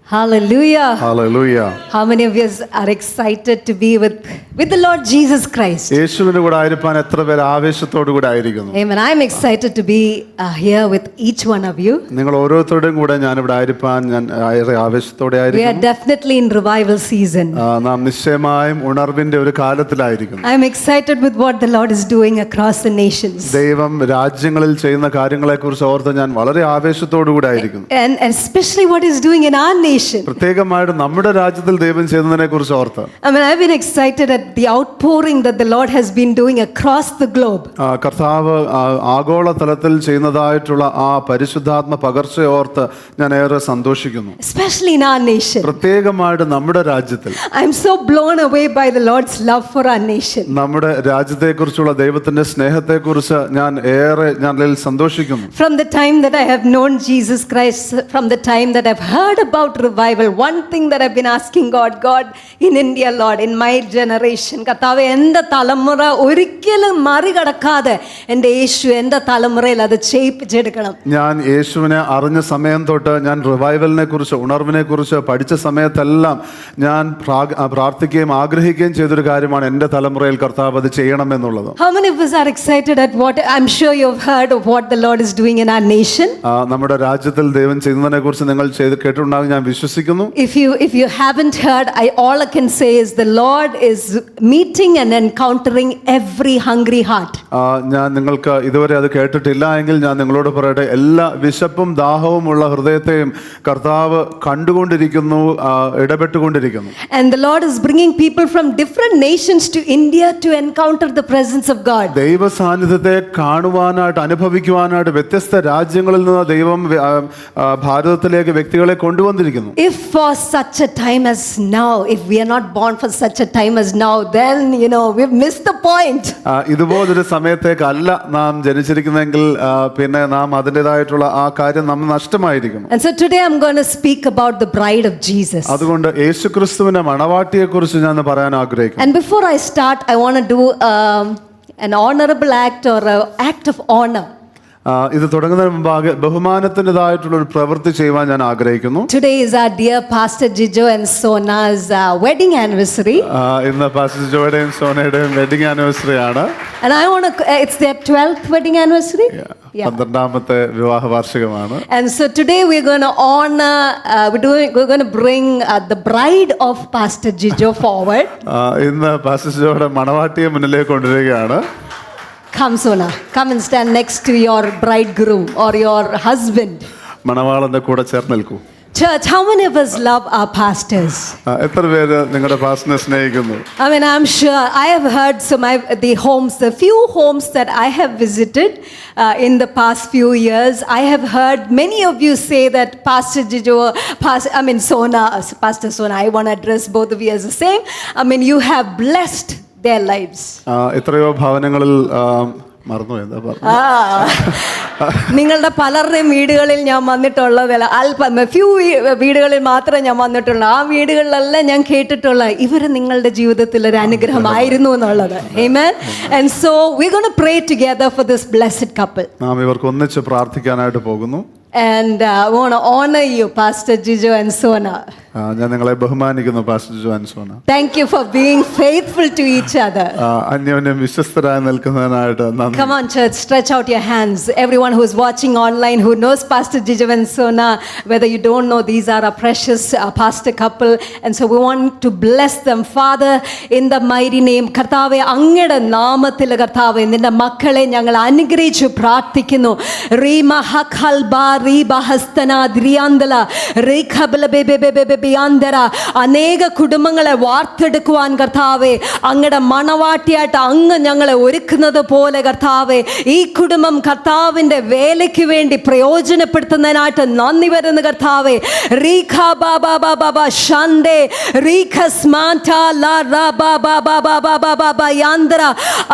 Hallelujah. Hallelujah. How many of you are excited to be with the Lord Jesus Christ? യേശുവിന്റെ കൂടെ ആയിരിക്കാൻ എത്ര പേർ ആവേശത്തോടു കൂടെ ആയിരിക്കുന്നു? Amen. I'm excited to be here with each one of you. നിങ്ങൾ ഓരോരുത്തരുടെയും കൂടെ ഞാൻ ഇവിടെ ആയിരിക്കാൻ ഞാൻ ആവേശത്തോടെ We are ആയിരിക്കുന്നു. definitely in revival season. നാം നിശ്ചയമായും ഉണർവിന്റെ ഒരു കാലത്തിലായിരിക്കുന്നു. I'm excited with what the Lord is doing across the nations. ദൈവം രാജ്യങ്ങളിൽ ചെയ്യുന്ന കാര്യങ്ങളെക്കുറിച്ച് ഓർത്ത് ഞാൻ വളരെ ആവേശത്തോടു കൂടെ ആയിരിക്കുന്നു. And especially what He's doing in our nation. പ്രത്യേകമായിട്ട് നമ്മുടെ രാജ്യത്തിൽ ദൈവം ചെയ്യുന്നതിനെ കുറിച്ച് ഓർത്ത് I mean, I've been excited at the outpouring that the Lord has been doing across the globe. കർത്താവ് ആഗോള തലത്തിൽ ചെയ്യുന്നതായിട്ടുള്ള ആ പരിശുദ്ധാത്മ പകർച്ചയെ ഓർത്ത് ഞാൻ ഏറെ സന്തോഷിക്കുന്നു. Especially in our nation. പ്രത്യേകമായിട്ട് നമ്മുടെ രാജ്യത്തിൽ I'm so blown away by the Lord's love for our nation. നമ്മുടെ രാജ്യത്തെക്കുറിച്ചുള്ള ദൈവത്തിന്റെ സ്നേഹത്തെക്കുറിച്ച് ഞാൻ അതിൽ സന്തോഷിക്കുന്നു. From the time that I have known Jesus Christ, from the time that I've heard about revival, one thing that I've been asking God, in India, Lord, in my generation, കർത്താവേ എൻ്റെ തലമുറ ഒരിക്കലും മറികടക്കാതെ എൻ്റെ യേശു എൻ്റെ തലമുറയിൽ അത് ചെയ്യിപ്പിച്ചെടുക്കണം. ഞാൻ യേശുവിനെ അറിഞ്ഞ സമയം തൊട്ട് ഞാൻ റിവൈവലിനെ കുറിച്ച് ഉണർവിനെ കുറിച്ച് പഠിച്ച സമയത്തെല്ലാം ഞാൻ പ്രാർത്ഥിക്കുകയും ആഗ്രഹിക്കുകയും ചെയ്തൊരു കാര്യമാണ് എൻ്റെ തലമുറയിൽ കർത്താവ് അത് ചെയ്യണമെന്നുള്ളത്. How many of us are excited at what I'm sure you've heard of what the Lord is doing in our nation? നമ്മുടെ രാജ്യത്തിൽ ദൈവം ചെയ്യുന്നതിനെ കുറിച്ച് നിങ്ങൾ കേട്ടിട്ടുണ്ടാകും ഞാൻ വിശ്വസിക്കുന്നു. If you haven't heard, all I can say is the Lord is meeting and encountering every hungry heart. ഞാൻ നിങ്ങൾക്ക് ഇതുവരെ അത് കേട്ടിട്ടില്ല എങ്കിൽ ഞാൻ നിങ്ങളോട് പറയട്ടെ, എല്ലാ വിശപ്പും ദാഹവും ഉള്ള ഹൃദയത്തെയും കർത്താവ് കണ്ടുകൊണ്ടിരിക്കുന്നു, ഇടപെട്ടുകൊണ്ടിരിക്കുന്നു. And the Lord is bringing people from different nations to India to encounter the presence of God. ദൈവ സാന്നിധ്യത്തെ കാണുവാനായിട്ട് അനുഭവിക്കുവാനായിട്ട് വ്യത്യസ്ത രാജ്യങ്ങളിൽ നിന്ന് ദൈവം ഭാരതത്തിലേക്ക് വ്യക്തികളെ കൊണ്ടുവന്നിരിക്കുന്നു. If for such a time as now, if we are not born for such a time as now, then we've missed the point. ഇതുപോലൊരു സമയത്തേക്കല്ല നാം ജനിച്ചിരിക്കുന്നെങ്കിൽ പിന്നെ നാം അതിൻ്റെതായിട്ടുള്ള ആ കാര്യം നമ്മൾ നഷ്ടമായിരിക്കുന്നു. And so today I'm going to speak about the bride of Jesus. അതുകൊണ്ട് യേശുക്രിസ്തുവിന്റെ മണവാട്ടിയെക്കുറിച്ച് ഞാൻ പറയാൻ ആഗ്രഹിക്കുന്നു. And before I start, I want to do an honorable act or an act of honor. ഇത് തുടങ്ങുന്നതിന് മുമ്പാകെ ബഹുമാനത്തിൻ്റെതായിട്ടുള്ള ഒരു പ്രവൃത്തി ചെയ്യുവാൻ ഞാൻ ആഗ്രഹിക്കുന്നു. Today is our dear Pastor Jijo and Sona's wedding anniversary. ഇന്ന് പാസ്റ്റർ ജിജോയുടെയും സോനയുടെയും വെഡിങ് ആനിവേഴ്സറി ആണ്. And I want to it's their 12th wedding anniversary. 12ാമത്തെ വിവാഹ വാർഷികമാണ്. And so today we're going to honor we're going to bring the bride of Pastor Jijo forward. ഇന്ന് pastor ജിജോയുടെ മണവാട്ടിയെ മുന്നിലേക്ക് കൊണ്ടുവരികയാണ്. Come Sona, come and stand next to your bridegroom or your husband. മണവാളന്റെ കൂടെ ചേർന്ന് നിൽക്കൂ. Church, how many of us love our pastors? എത്ര പേര് നിങ്ങളുടെ പാസ്റ്ററിനെ സ്നേഹിക്കുന്നു? I mean, I'm sure I have heard the few homes that I have visited in the past few years. I have heard many of you say that Pastor Jijo, Pastor Sona, I want to address both of you as the same. I mean, you have blessed their lives. എത്രയോ ഭവനങ്ങളിൽ മറന്നു എന്താ പറഞ്ഞു, നിങ്ങളുടെ പലരുടെയും വീടുകളിൽ ഞാൻ വന്നിട്ടുള്ളതല്ല, അല്പം ഫ്യൂ വീടുകളിൽ മാത്രമേ ഞാൻ വന്നിട്ടുള്ളൂ. ആ വീടുകളിലെല്ലാം ഞാൻ കേട്ടിട്ടുള്ള ഇവർ നിങ്ങളുടെ ജീവിതത്തിൽ ഒരു അനുഗ്രഹമായിരുന്നു എന്നുള്ളത്. Amen. And so we're going to pray together for this blessed couple. നാം ഇവർക്ക് ഒന്നിച്ച് പ്രാർത്ഥിക്കാനായിട്ട് പോകുന്നു. And I want to honor you, Pastor Jijo and Sona. ഞാൻ നിങ്ങളെ ബഹുമാനിക്കുന്നു pastor Jijo and Sona. Thank you for being faithful to each other. അന്യോന്യം വിശ്വസ്തരായി നിൽക്കുന്നതിനായിട്ട് നന്ദി. Come on church, stretch out your hands. Everyone who is watching online who knows Pastor Jijo and Sona, whether you don't know, these are our precious pastor couple, and so we want to bless them. Father, in the mighty name, കർത്താവേ അങ്ങയുടെ നാമത്തിൽ കർത്താവേ നിന്റെ മക്കളെ ഞങ്ങൾ അനുഗ്രഹിച്ചു പ്രാർത്ഥിക്കുന്നു. റീമ ഹഖൽബ റീബ ഹസ്തന ദ്രിയാന്തല റീഖബല ബേബേ അനേക കുടുംബങ്ങളെ വാർത്തെടുക്കുവാൻ കർത്താവേ അങ്ങയുടെ മണവാട്ടിയായിട്ട് അങ്ങ് ഞങ്ങളെ ഒരുക്കുന്നത് പോലെ കർത്താവേ ഈ കുടുംബം കർത്താവിൻ്റെ വേലയ്ക്ക് വേണ്ടി പ്രയോജനപ്പെടുത്തുന്നതിനായിട്ട് നന്ദി വരുന്ന കർത്താവേ. റീഖ ബാബാ ബാബാ ഷാൻഡേ റീഖ സ്മാൻറ്റ ലാ റാ ബാബാ ബാബാ യാന്ദ്ര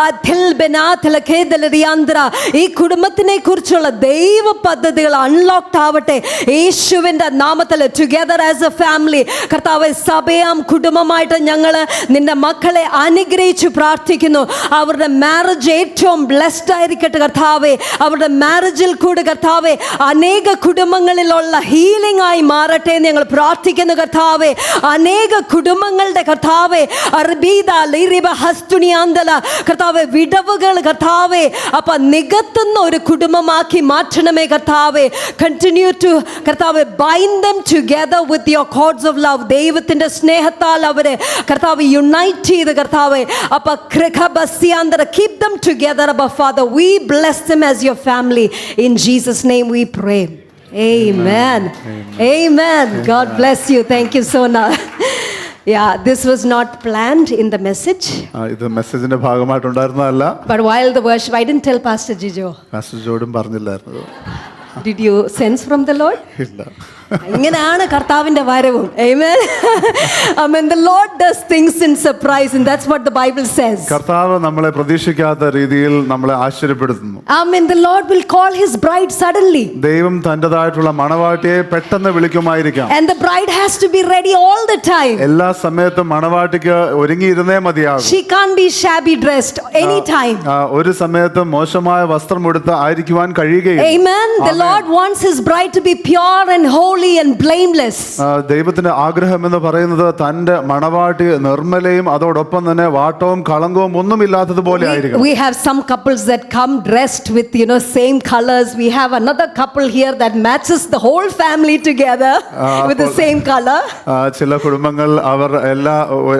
അഥിൽ ബനാഥല കേദല റിയാന്ദ്ര ഈ കുടുംബത്തിനെ കുറിച്ചുള്ള ദൈവ പദ്ധതികൾ അൺലോക്ഡ് ആവട്ടെ യേശുവിൻ്റെ നാമത്തിൽ. Together as A family family. കർത്താവെ സഭയാം കുടുംബമായിട്ട് ഞങ്ങൾ നിന്റെ മക്കളെ അനുഗ്രഹിച്ച് പ്രാർത്ഥിക്കുന്നു. അവരുടെ മാരേജ് ഏറ്റവും ബ്ലെസ്ഡ് ആയിരിക്കട്ടെ കർത്താവെ. അവരുടെ മാരേജിൽ കൂടെ കർത്താവെ അനേക കുടുംബങ്ങളിലുള്ള ഹീലിംഗ് ആയി മാറട്ടെ എന്ന് ഞങ്ങൾ പ്രാർത്ഥിക്കുന്നു കർത്താവെ. അനേക കുടുംബങ്ങളുടെ കർത്താവെ കർത്താവെ വിടവുകൾ കർത്താവെ അപ്പൊ നികത്തുന്ന ഒരു കുടുംബമാക്കി മാറ്റണമേ കർത്താവെ. കണ്ടിന്യൂ ടു കർത്താവെ bind them together with your cords of love. ദൈവത്തിന്റെ സ്നേഹത്താൽ അവരെ കർത്താവ് യുണൈറ്റ് ചെയ്ത് കർത്താവെ അപ്പൊ keep them together. Abba Father, we bless them as your family. In Jesus' name we pray. Amen. Amen. God bless you. Thank you so much. Yeah, this was not planned in the message. ഇത് മെസ്സേജിന്റെ ഭാഗമായിട്ടുണ്ടായിരുന്നതല്ല. But while the worship, I didn't tell Pastor Jijo. Pastor ജോർഡും പറഞ്ഞില്ലായിരുന്നു. Did you sense from the Lord? ഇല്ല. ഇങ്ങനെയാണ് കർത്താവിന്റെ വരവും. Amen. I mean the Lord does things in surprise and that's what the Bible says. കർത്താവ് നമ്മളെ പ്രതീക്ഷിക്കാത്ത രീതിയിൽ നമ്മളെ ആശ്ചര്യപ്പെടുത്തുന്നു. I mean the Lord will call his bride suddenly. ദൈവം തന്റേതായിട്ടുള്ള മണവാട്ടിയെ പെട്ടെന്ന് വിളിക്കുമായിരിക്കാം. And the bride has to be ready all the time. എല്ലാ സമയത്തും മണവാട്ടിക്ക് ഒരുങ്ങിയിരുന്നേ മതിയാകും. She can't be shabby dressed anytime. ഒരു സമയത്തും മോശമായ വസ്ത്രം ഉടുത്ത് ആയിരിക്കുവാൻ കഴിയുകയില്ല. Amen. The Lord wants his bride to be pure and holy and blameless. ദൈവത്തിന്റെ ആഗ്രഹം എന്ന് പറയുന്നത് തന്റെ മണവാട്ടി നിർമ്മലയും അതോടൊപ്പം തന്നെ വാട്ടവും കളങ്കവും ഒന്നുമില്ലാത്തതുപോലെ ആയിരിക്കണം. We have some couples that come dressed with same colors. We have another couple here that matches the whole family together with the same color. ചില കുടുംബങ്ങൾ അവർ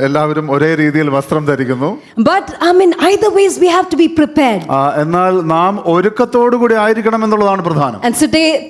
എല്ലാവരും ഒരേ രീതിയിൽ വസ്ത്രം ധരിക്കുന്നു. But I mean either ways we have to be prepared. എന്നാൽ നാം ഒരുക്കത്തോടു കൂടി ആയിരിക്കണം എന്നുള്ളതാണ് പ്രധാനം. And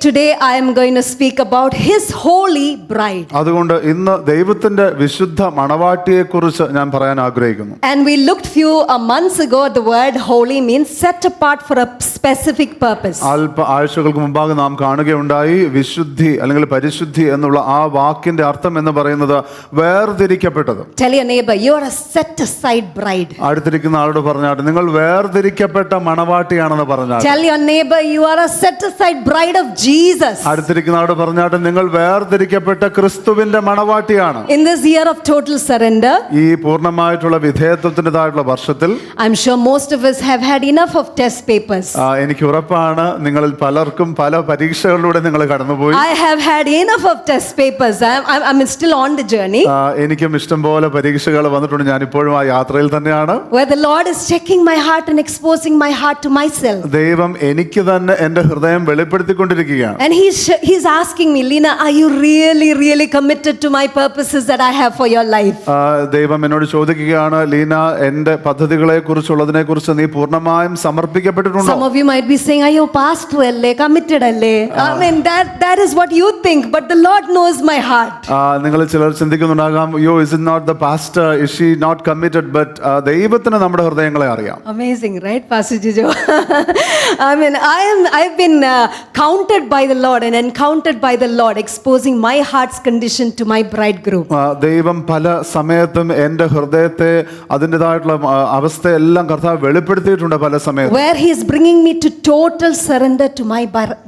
today I am going to speak about his holy bride. അതുകൊണ്ട് ഇന്ന് ദൈവത്തിന്റെ വിശുദ്ധ മണവാട്ടിയെ കുറിച്ച് ഞാൻ പറയാൻ ആഗ്രഹിക്കുന്നു. And we looked few months ago the word holy means set apart for a specific purpose. അല്പ ആഴ്ചകൾക്ക് മുമ്പാകെ നാം കാണുകയുണ്ടായി വിശുദ്ധി അല്ലെങ്കിൽ പരിശുദ്ധി എന്നുള്ള ആ വാക്കിന്റെ അർത്ഥം എന്ന് പറയുന്നത് വേർതിരിക്കപ്പെട്ടത്. Tell your neighbor you are a set aside bride. അടുത്തിരിക്കുന്ന ആളോട് പറഞ്ഞാട്ടെ നിങ്ങൾ വേർതിരിക്കപ്പെട്ട മണവാട്ടിയാണെന്ന് പറഞ്ഞാട്ടെ. Tell your neighbor you are a set aside bride of Jesus. അടുത്തിരിക്കുന്ന ആളോട് പറഞ്ഞാട്ടെ നിങ്ങൾ വേർതിരിക്കപ്പെട്ട ക്രിസ്തുവിന്റെ മണവാട്ടിയാണ്. In this year of total surrender, ഈ പൂർണ്ണമായിട്ടുള്ള വിധേയത്വത്തിൻ്റെതായിട്ടുള്ള വർഷത്തിൽ I'm sure most of us have had enough of test papers. എനിക്ക് ഉറപ്പാണ് നിങ്ങളിൽ പലർക്കും പല പരീക്ഷകളിലൂടെ നിങ്ങൾ കടന്നുപോയി. I have had enough of test papers. I'm still on the journey. എനിക്കും ഇഷ്ടം പോലെ പരീക്ഷകൾ വന്നിട്ടുണ്ട്. ഞാൻ ഇപ്പോഴും ആ യാത്രയിൽ തന്നെയാണ്. Where the Lord is checking my heart and exposing my heart to myself. ദൈവം എനിക്ക് തന്നെ എൻ്റെ ഹൃദയം വെളിപ്പെടുത്തിക്കൊണ്ടിരിക്കുകയാണ്. And he's asking me, Lina, are you really committed to my purposes that I have for your life? ദൈവം എന്നോട് ചോദിക്കുകയാണ്, ലീന എൻ്റെ പദ്ധതികളെ കുറിച്ചുള്ളതിനെ കുറിച്ച് നീ പൂർണ്ണമായും സമർപ്പിക്കപ്പെട്ടിട്ടുണ്ടോ? Some of you might be saying, "Ayo pastor alle committed alle." I mean that is what you think, but the Lord knows my heart. നിങ്ങൾ ചിലർ ചിന്തിക്കുന്നുണ്ടാകാം, "Yo, is it not the pastor? Is she not committed?" But ദൈവത്തിന് നമ്മുടെ ഹൃദയങ്ങളെ അറിയാം. Amazing, right, Pastor Jijo? I mean, I've been counted by the Lord and encountered by the Lord, exposing my heart's condition to my bridegroom. ദൈവം പല സമയത്തും എൻ്റെ ഹൃദയത്തെ അതിൻ്റെതായിട്ടുള്ള അവസ്ഥയെല്ലാം കർത്താവ് വെളിപ്പെടുത്തിയിട്ടുണ്ട് പല സമയത്തും. Where he is bringing me to total surrender to my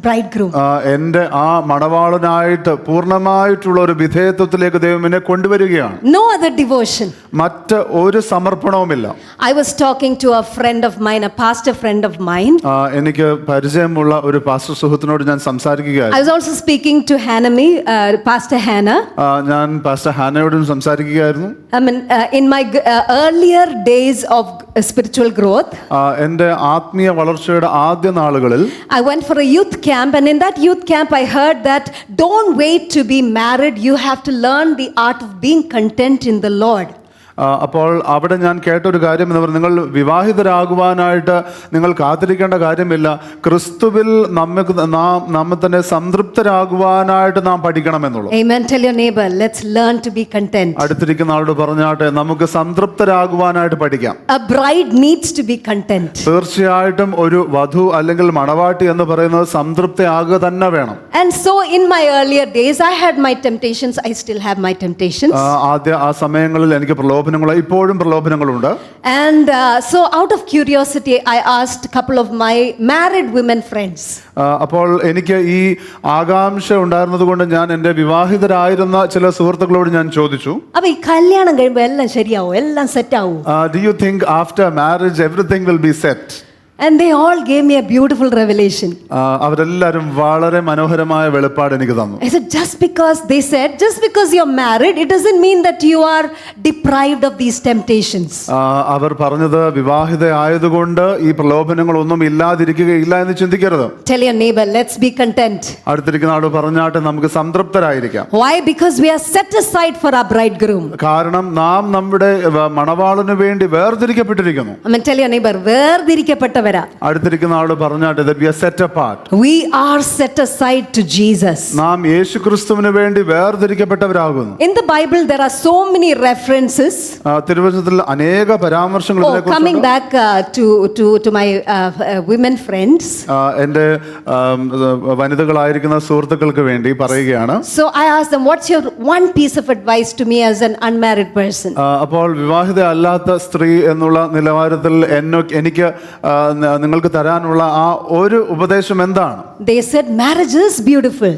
bridegroom. എൻ്റെ ആ മണവാളനായിട്ട് പൂർണ്ണമായിട്ടുള്ള ഒരു വിധേയത്വത്തിലേക്ക് ദൈവം എന്നെ കൊണ്ടുവരികയാണ്. No other devotion. മറ്റ് ഒരു സമർപ്പണവുമില്ല. I was talking to a friend of mine, a pastor friend of mine. എനിക്ക് പരിചയമുള്ള ഒരു പാസ്റ്റർ സുഹൃത്തിനോട് ഞാൻ സംസാരിക്കുകയായിരുന്നു. I was also speaking to Hanami, Pastor Hannah. ഞാൻ പാസ്റ്റർ ഹാനയോടും സംസാരിക്കുകയായിരുന്നു. I mean, in my earlier days of spiritual growth, എൻ്റെ ആത്മീയ വളർച്ചയുടെ ആദ്യ നാളുകളിൽ I went for a youth camp, and in that youth camp I heard that don't wait to be married, you have to learn the art of being content in the Lord. അപ്പോൾ അവിടെ ഞാൻ കേട്ടൊരു കാര്യം എന്ന് പറഞ്ഞാൽ നിങ്ങൾ വിവാഹിതരാകുവാനായിട്ട് നിങ്ങൾ കാത്തിരിക്കേണ്ട കാര്യമില്ല, ക്രിസ്തുവിൽ നമ്മെ തന്നെ സംതൃപ്തരാകുവാനായിട്ട് നാം പഠിക്കണമെന്നുള്ളത്. Amen. Tell your neighbor, let's learn to be content. അടുത്തിരിക്കുന്ന ആളോട് പറഞ്ഞാട്ടെ നമുക്ക് സംതൃപ്തരാകുവാനായിട്ട് പഠിക്കാം. A bride needs to be content. തീർച്ചയായിട്ടും ഒരു വധു അല്ലെങ്കിൽ മണവാട്ടി എന്ന് പറയുന്നത് സംതൃപ്തയാകുക തന്നെ വേണം. And so in my earlier days I had my temptations, I still have my temptations. ആദ്യ ആ സമയങ്ങളിൽ എനിക്ക് പ്രലോഭനങ്ങൾ പ്രലോഭനങ്ങൾ, ഇപ്പോഴും പ്രലോഭനങ്ങളുണ്ട്. And so out of curiosity, I asked a couple of my married women friends. അപ്പോൾ എനിക്ക് ഈ ആകാംക്ഷ ഉണ്ടായിരുന്നത് കൊണ്ട് ഞാൻ എൻ്റെ വിവാഹിതരായിരുന്ന ചില സുഹൃത്തുക്കളോട് ഞാൻ ചോദിച്ചു, അപ്പൊ ഈ കല്യാണം കഴിയുമ്പോൾ എല്ലാം ശരിയാവും, എല്ലാം സെറ്റ് ആവും? Do you think after marriage everything will be set? And they all gave me a beautiful revelation. അവരെല്ലാവരും വളരെ മനോഹരമായ വെളിപ്പാട് എനിക്ക് തന്നു. I said, just because you're married, it doesn't mean that you are deprived of these temptations. അവർ പറഞ്ഞത് വിവാഹിത ആയതുകൊണ്ട് ഈ പ്രലോഭനങ്ങളൊന്നും ഇല്ലാതിരിക്കുകയില്ല എന്ന് ചിന്തിക്കരുത്. Tell your neighbor, let's be content. അടുത്തിരിക്കുന്ന ആളോട് പറഞ്ഞാട്ടെ, നമുക്ക് സംതൃപ്തരായിരിക്കാം. Why? Because we are set aside for our bridegroom. കാരണം നാം നമ്മുടെ മണവാളനു വേണ്ടി വേർതിരിക്കപ്പെട്ടിരിക്കുന്നു. I mean, tell your neighbor, വേർതിരിക്കപ്പെട്ടവരാ. അടുത്തിരിക്കുന്ന ആളോട് പറഞ്ഞാട്ടെ, that we are set apart. We are set aside to Jesus. നാം യേശുക്രിസ്തുവിന് വേണ്ടി വേർതിരിക്കപ്പെട്ടവരാകുന്നു. In the Bible there are so many references. തിരുവചനത്തിൽ അനേക പരാമർശങ്ങൾ ഇതിനെക്കുറിച്ചുണ്ട്. Coming back to my women friends. എൻ്റെ വനിതകളായിരിക്കുന്ന സുഹൃത്തുക്കൾക്ക് വേണ്ടി പറയുകയാണ്. So I asked them, what's your one piece of advice to me as an unmarried person? അപ്പോൾ വിവാഹിത അല്ലാത്ത സ്ത്രീ എന്നുള്ള നിലവാരത്തിൽ എനിക്ക് നിങ്ങൾക്ക് തരാനുള്ള ആ ഒരു ഉപദേശം എന്താണ്? They said marriage is beautiful.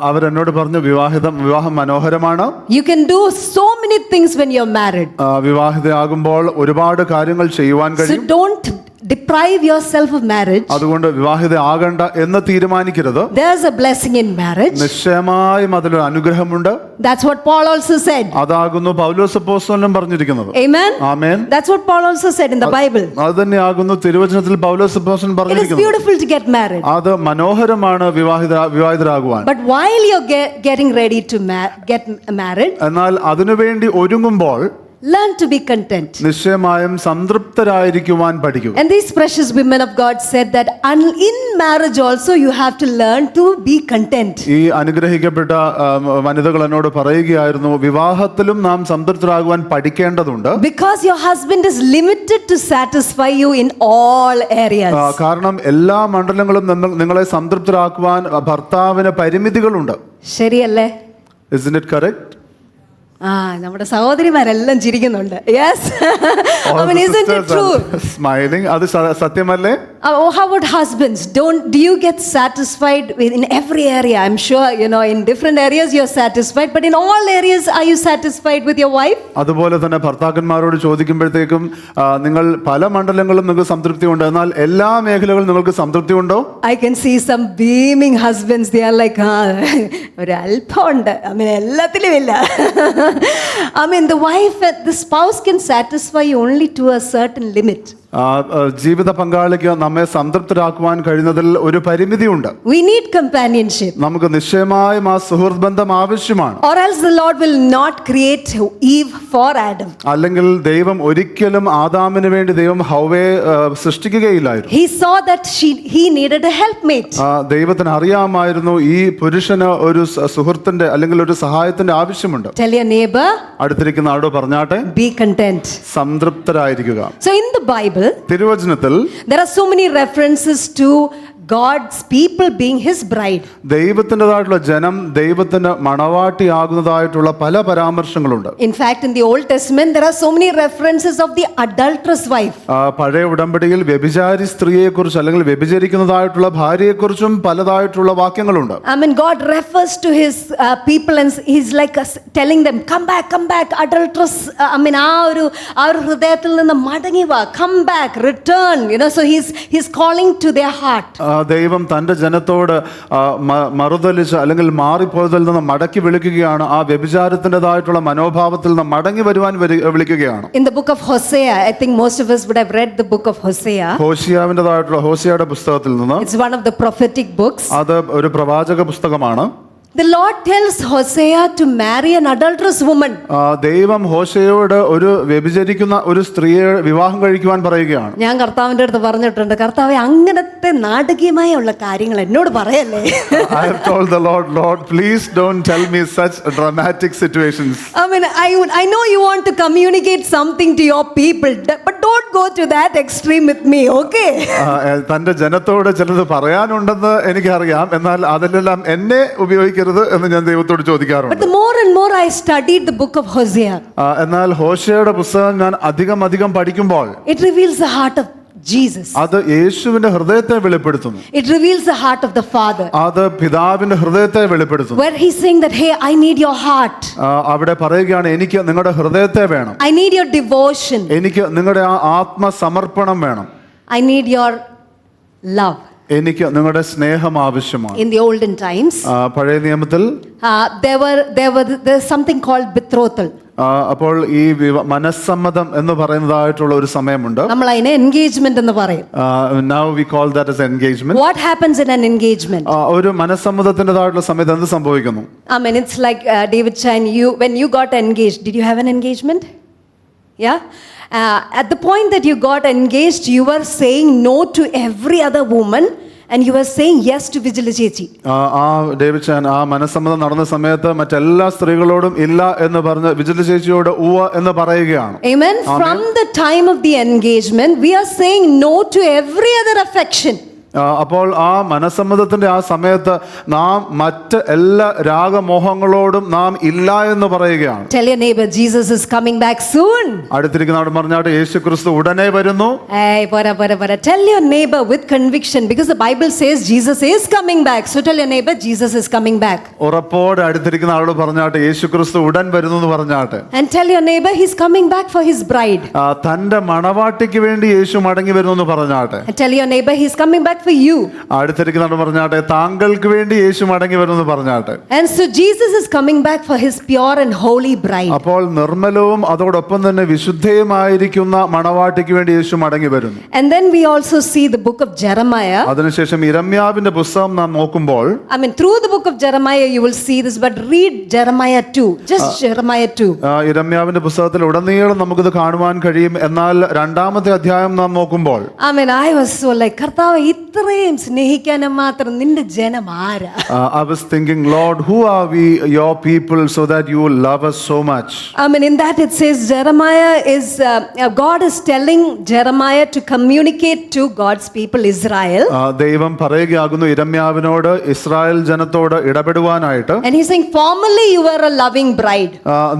അവരെന്നോട് പറഞ്ഞു, വിവാഹം മനോഹരമാണ്. You can do so many things when you're married. വിവാഹിതയാകുമ്പോൾ ഒരുപാട് കാര്യങ്ങൾ ചെയ്യുവാൻ കഴിയും. So don't deprive yourself of marriage. അതുകൊണ്ട് വിവാഹിത ആകണ്ട എന്ന് തീരുമാനിക്കരുത്. There's a blessing in marriage. നിശ്ചയമായും അതിലൊരു അനുഗ്രഹമുണ്ട്. That's what Paul also said. അതാകുന്നു പൗലോസ് അപ്പോസ്തലനും പറഞ്ഞിരിക്കുന്നത്. Amen. Amen. That's what Paul also said in the Bible. അത് തന്നെയാകുന്നു തിരുവചനത്തിൽ പൗലോസ് അപ്പോസ്തലൻ പറഞ്ഞിരിക്കുന്നത്. It is beautiful to get married. അത് മനോഹരമാണ് വിവാഹിതരാകുവാൻ. But while you're getting ready to get married, എന്നാൽ അതിനുവേണ്ടി ഒരുങ്ങുമ്പോൾ learn to be content. നിശ്ചയമായും സംതൃപ്തരായിരിക്കുവാൻ പഠിക്കുക. And these precious women of God said that in marriage also you have to learn to be content. ഈ അനുഗ്രഹിക്കപ്പെട്ട വനിതകൾ എന്നോട് പറയുകയായിരുന്നു, വിവാഹത്തിലും നാം സംതൃപ്തരാകുവാൻ പഠിക്കേണ്ടതുണ്ട്. Because your husband is limited to satisfy you in all areas. കാരണം എല്ലാ മണ്ഡലങ്ങളും നിങ്ങളെ സംതൃപ്തരാക്കുവാൻ ഭർത്താവിന് പരിമിതികളുണ്ട്. ശരിയല്ലേ? Isn't it correct? നമ്മുടെ സഹോദരിമാരെല്ലാം ചിരിക്കുന്നുണ്ട്. Yes. I mean, isn't it true? Smiling. അത് സത്യമല്ലേ? How about husbands? Do you get satisfied in every area? I'm sure, in different areas you're satisfied, but in all areas are you satisfied with your wife? അതുപോലെ തന്നെ ഭർത്താക്കന്മാരോട് ചോദിക്കുമ്പോഴത്തേക്കും നിങ്ങൾ പല മണ്ഡലങ്ങളും നിങ്ങൾക്ക് സംതൃപ്തി ഉണ്ട്, എന്നാൽ എല്ലാ മേഖലകളും നിങ്ങൾക്ക് സംതൃപ്തി ഉണ്ടോ? I can see some beaming husbands. They are like, ഒരു അല്പമുണ്ട്. I mean, എല്ലാത്തിലും ഇല്ല. I mean, the spouse can satisfy you only to a certain limit. ജീവിത പങ്കാളിക്ക് നമ്മെ സംതൃപ്തരാക്കുവാൻ കഴിയുന്നതിൽ ഒരു പരിമിതിയുണ്ട്. We need companionship. നമുക്ക് നിശ്ചയമായും ആ സുഹൃത്ത് ബന്ധം ആവശ്യമാണ്. Or else the Lord will not create Eve for Adam. അല്ലെങ്കിൽ ദൈവം ഒരിക്കലും ആദാമിന് വേണ്ടി ദൈവം ഹവ്വയെ സൃഷ്ടിക്കുകയില്ലായിരുന്നു. He saw that he needed a helpmate. ദൈവത്തിന് അറിയാമായിരുന്നു ഈ പുരുഷന് ഒരു സുഹൃത്തിന്റെ അല്ലെങ്കിൽ ഒരു സഹായത്തിന്റെ ആവശ്യമുണ്ട്. Tell your neighbor, അടുത്തിരിക്കുന്ന ആളോട് പറഞ്ഞാട്ടെ, be content. സംതൃപ്തരായിരിക്കുക. So in the Bible, തിരുവചനത്തിൽ there are so many references to God's people being his bride. ദൈവത്തിൻ്റെതായിട്ടുള്ള ജനം ദൈവത്തിന്റെ മണവാട്ടിയാകുന്നതായിട്ടുള്ള പല പരാമർശങ്ങളുണ്ട്. In fact, in the Old Testament there are so many references of the adulterous wife. പഴയ ഉടമ്പടിയിൽ വ്യഭിചാരി സ്ത്രീയെക്കുറിച്ച് അല്ലെങ്കിൽ വ്യഭിചരിക്കുന്നതായിട്ടുള്ള ഭാര്യയെക്കുറിച്ചും പലതായിട്ടുള്ള വാക്യങ്ങളുണ്ട്. I mean, God refers to his people and he's like telling them, come back, adulterous. I mean, ആ ഒരു ഹൃദയത്തിൽ നിന്ന് മടങ്ങി വാ, come back, return. So he's calling to their heart. ദൈവം തൻ്റെ ജനത്തോട് മറുതലിച്ച് അല്ലെങ്കിൽ മാറിപ്പോയതിൽ നിന്ന് മടക്കി വിളിക്കുകയാണ്. ആ വ്യഭിചാരത്തിൻ്റെതായിട്ടുള്ള മനോഭാവത്തിൽ നിന്ന് മടങ്ങി വരുവാൻ വിളിക്കുകയാണ്. In the book of Hosea, I think most of us would have read the book of Hosea. ഹോശിയാവിൻ്റെതായിട്ടുള്ള ഹോശിയയുടെ പുസ്തകത്തിൽ നിന്ന്. It's one of the prophetic books. അത് ഒരു പ്രവാചക പുസ്തകമാണ്. The Lord tells Hosea to marry an adulterous woman. ദൈവം ഹോശയോട് ഒരു വ്യഭിചരിക്കുന്ന ഒരു സ്ത്രീയെ വിവാഹം കഴിക്കുവാൻ പറയുകയാണ്. ഞാൻ കർത്താവിന്റെ അടുത്ത് പറഞ്ഞിട്ടുണ്ട്, കർത്താവേ അങ്ങനത്തെ നാടകീയമായുള്ള കാര്യങ്ങൾ എന്നോട് പറയല്ലേ. I have told the Lord, please don't tell me such dramatic situations. I mean, I know you want to communicate something to your people, but don't go to that extreme with me, okay? തന്റെ ജനത്തോട് ചിലത് പറയാനുണ്ടെന്ന് എനിക്കറിയാം, എന്നാൽ അതിലെല്ലാം എന്നെ ഉപയോഗിക്കരുത് ചെയ്യരുത് എന്ന് ഞാൻ ദൈവത്തോട് But ചോദിക്കാറുണ്ട്. the more and more I studied the book of Hosea, എന്നാൽ ഹോശേയുടെ പുസ്തകം ഞാൻ അധികം പഠിക്കുമ്പോൾ it reveals the heart of Jesus. അത് യേശുവിന്റെ ഹൃദയത്തെ വെളിപ്പെടുത്തുന്നു. It reveals the heart of the Father. അത് പിതാവിന്റെ ഹൃദയത്തെ വെളിപ്പെടുത്തുന്നു. Where he's saying that, hey, I need your heart. അവിടെ പറയുകയാണ്, എനിക്ക് നിങ്ങളുടെ ഹൃദയത്തെ വേണം, I need your devotion. എനിക്ക് നിങ്ങളുടെ ആ ആത്മസമർപ്പണം വേണം, I need your love. എനിക്ക് നിങ്ങളുടെ സ്നേഹം ആവശ്യമാണ്. In the olden times, പഴയ നിയമത്തിൽ there's something called betrothal. അപ്പോൾ ഈ മനസ്സമ്മതം എന്ന് പറയുന്നതായിട്ടുള്ള ഒരു സമയമുണ്ട്. നമ്മൾ അതിനെ എൻഗേജ്മെന്റ് എന്ന് പറയും. Now we call that as engagement. What happens in an engagement? ഒരു മനസ്സമ്മതത്തിൻ്റെതായിട്ടുള്ള സമയത്ത് എന്ത് സംഭവിക്കുന്നു? I mean, it's like David Chan, when you got engaged, did you have an engagement? Yeah? At the point that you got engaged, you were saying no to every other woman and you were saying yes to Vijila Chechi. David Chan ആ മനസ്സമ്മതം നടന്ന സമയത്ത് മറ്റെല്ലാ സ്ത്രീകളോടും ഇല്ല എന്ന് പറഞ്ഞ് വിജില ചേച്ചിയോട് ഉവ്വ എന്ന് പറയുകയാണ്. Amen. From the time of the engagement, we are saying no to every other affection. അപ്പോൾ ആ മനസ്സമ്മതത്തിന്റെ ആ സമയത്ത് നാം മറ്റ് എല്ലാ രാഗമോഹങ്ങളോടും നാം ഇല്ല എന്ന് പറയുകയാണ്. Tell your neighbor, Jesus is coming back soon. അടുത്തിരിക്കുന്നവർ പറഞ്ഞാട്ട് യേശു ക്രിസ്തു ഉടനെ വരുന്നു. Tell your neighbor with conviction, because the Bible says Jesus is coming back. So tell your neighbor, Jesus is coming back. ഉറപ്പോടെ അടുത്തിരിക്കുന്ന ആളോട് പറഞ്ഞാട്ട് യേശു ക്രിസ്തു ഉടൻ വരുന്നു എന്ന് പറഞ്ഞാട്ട്. And tell your neighbor he's coming back for his bride. തന്റെ മണവാട്ടിക്ക് വേണ്ടി യേശു മടങ്ങി വരുന്നു എന്ന് പറഞ്ഞാട്ടെ. And tell your neighbor he's coming back for you. അടുത്തിരിക്കുന്നവർ പറഞ്ഞാട്ടെ താങ്കൾക്ക് വേണ്ടി യേശു മടങ്ങി വരുന്നു എന്ന് പറഞ്ഞാട്ടെ. And so Jesus is coming back for his pure and holy bride. അപ്പോൾ നിർമ്മലവും അതോടൊപ്പം തന്നെ വിശുദ്ധയുമായിരിക്കുന്ന മണവാട്ടിക്ക് വേണ്ടി യേശു മടങ്ങി വരുന്നു. And then we also see the book of Jeremiah. അതിനുശേഷം ഇരമ്യാവിന്റെ പുസ്തകം നാം നോക്കുമ്പോൾ, I mean, through the book of Jeremiah you will see this, but read Jeremiah 2, just Jeremiah 2. ഇരമ്യാവിന്റെ പുസ്തകത്തിൽ ഉടനീളം നമുക്കിത് കാണുവാൻ കഴിയും. എന്നാൽ രണ്ടാമത്തെ അധ്യായം നാം നോക്കുമ്പോൾ, I mean, I was so like, കർത്താവേ ഇത്രയും സ്നേഹിക്കാനും മാത്രം നിന്റെ ജനം ആരാ? I was thinking, Lord, who are we, your people, so that you will love us so much? I mean, in that it says Jeremiah is God is telling Jeremiah to communicate to God's people Israel. ദൈവം പറയുകയാകുന്നു ഇരമ്യാവിനോട് Israel ജനത്തോട് ഇടപെടുവാനായിട്ട്. And he's saying, formerly you were a loving bride.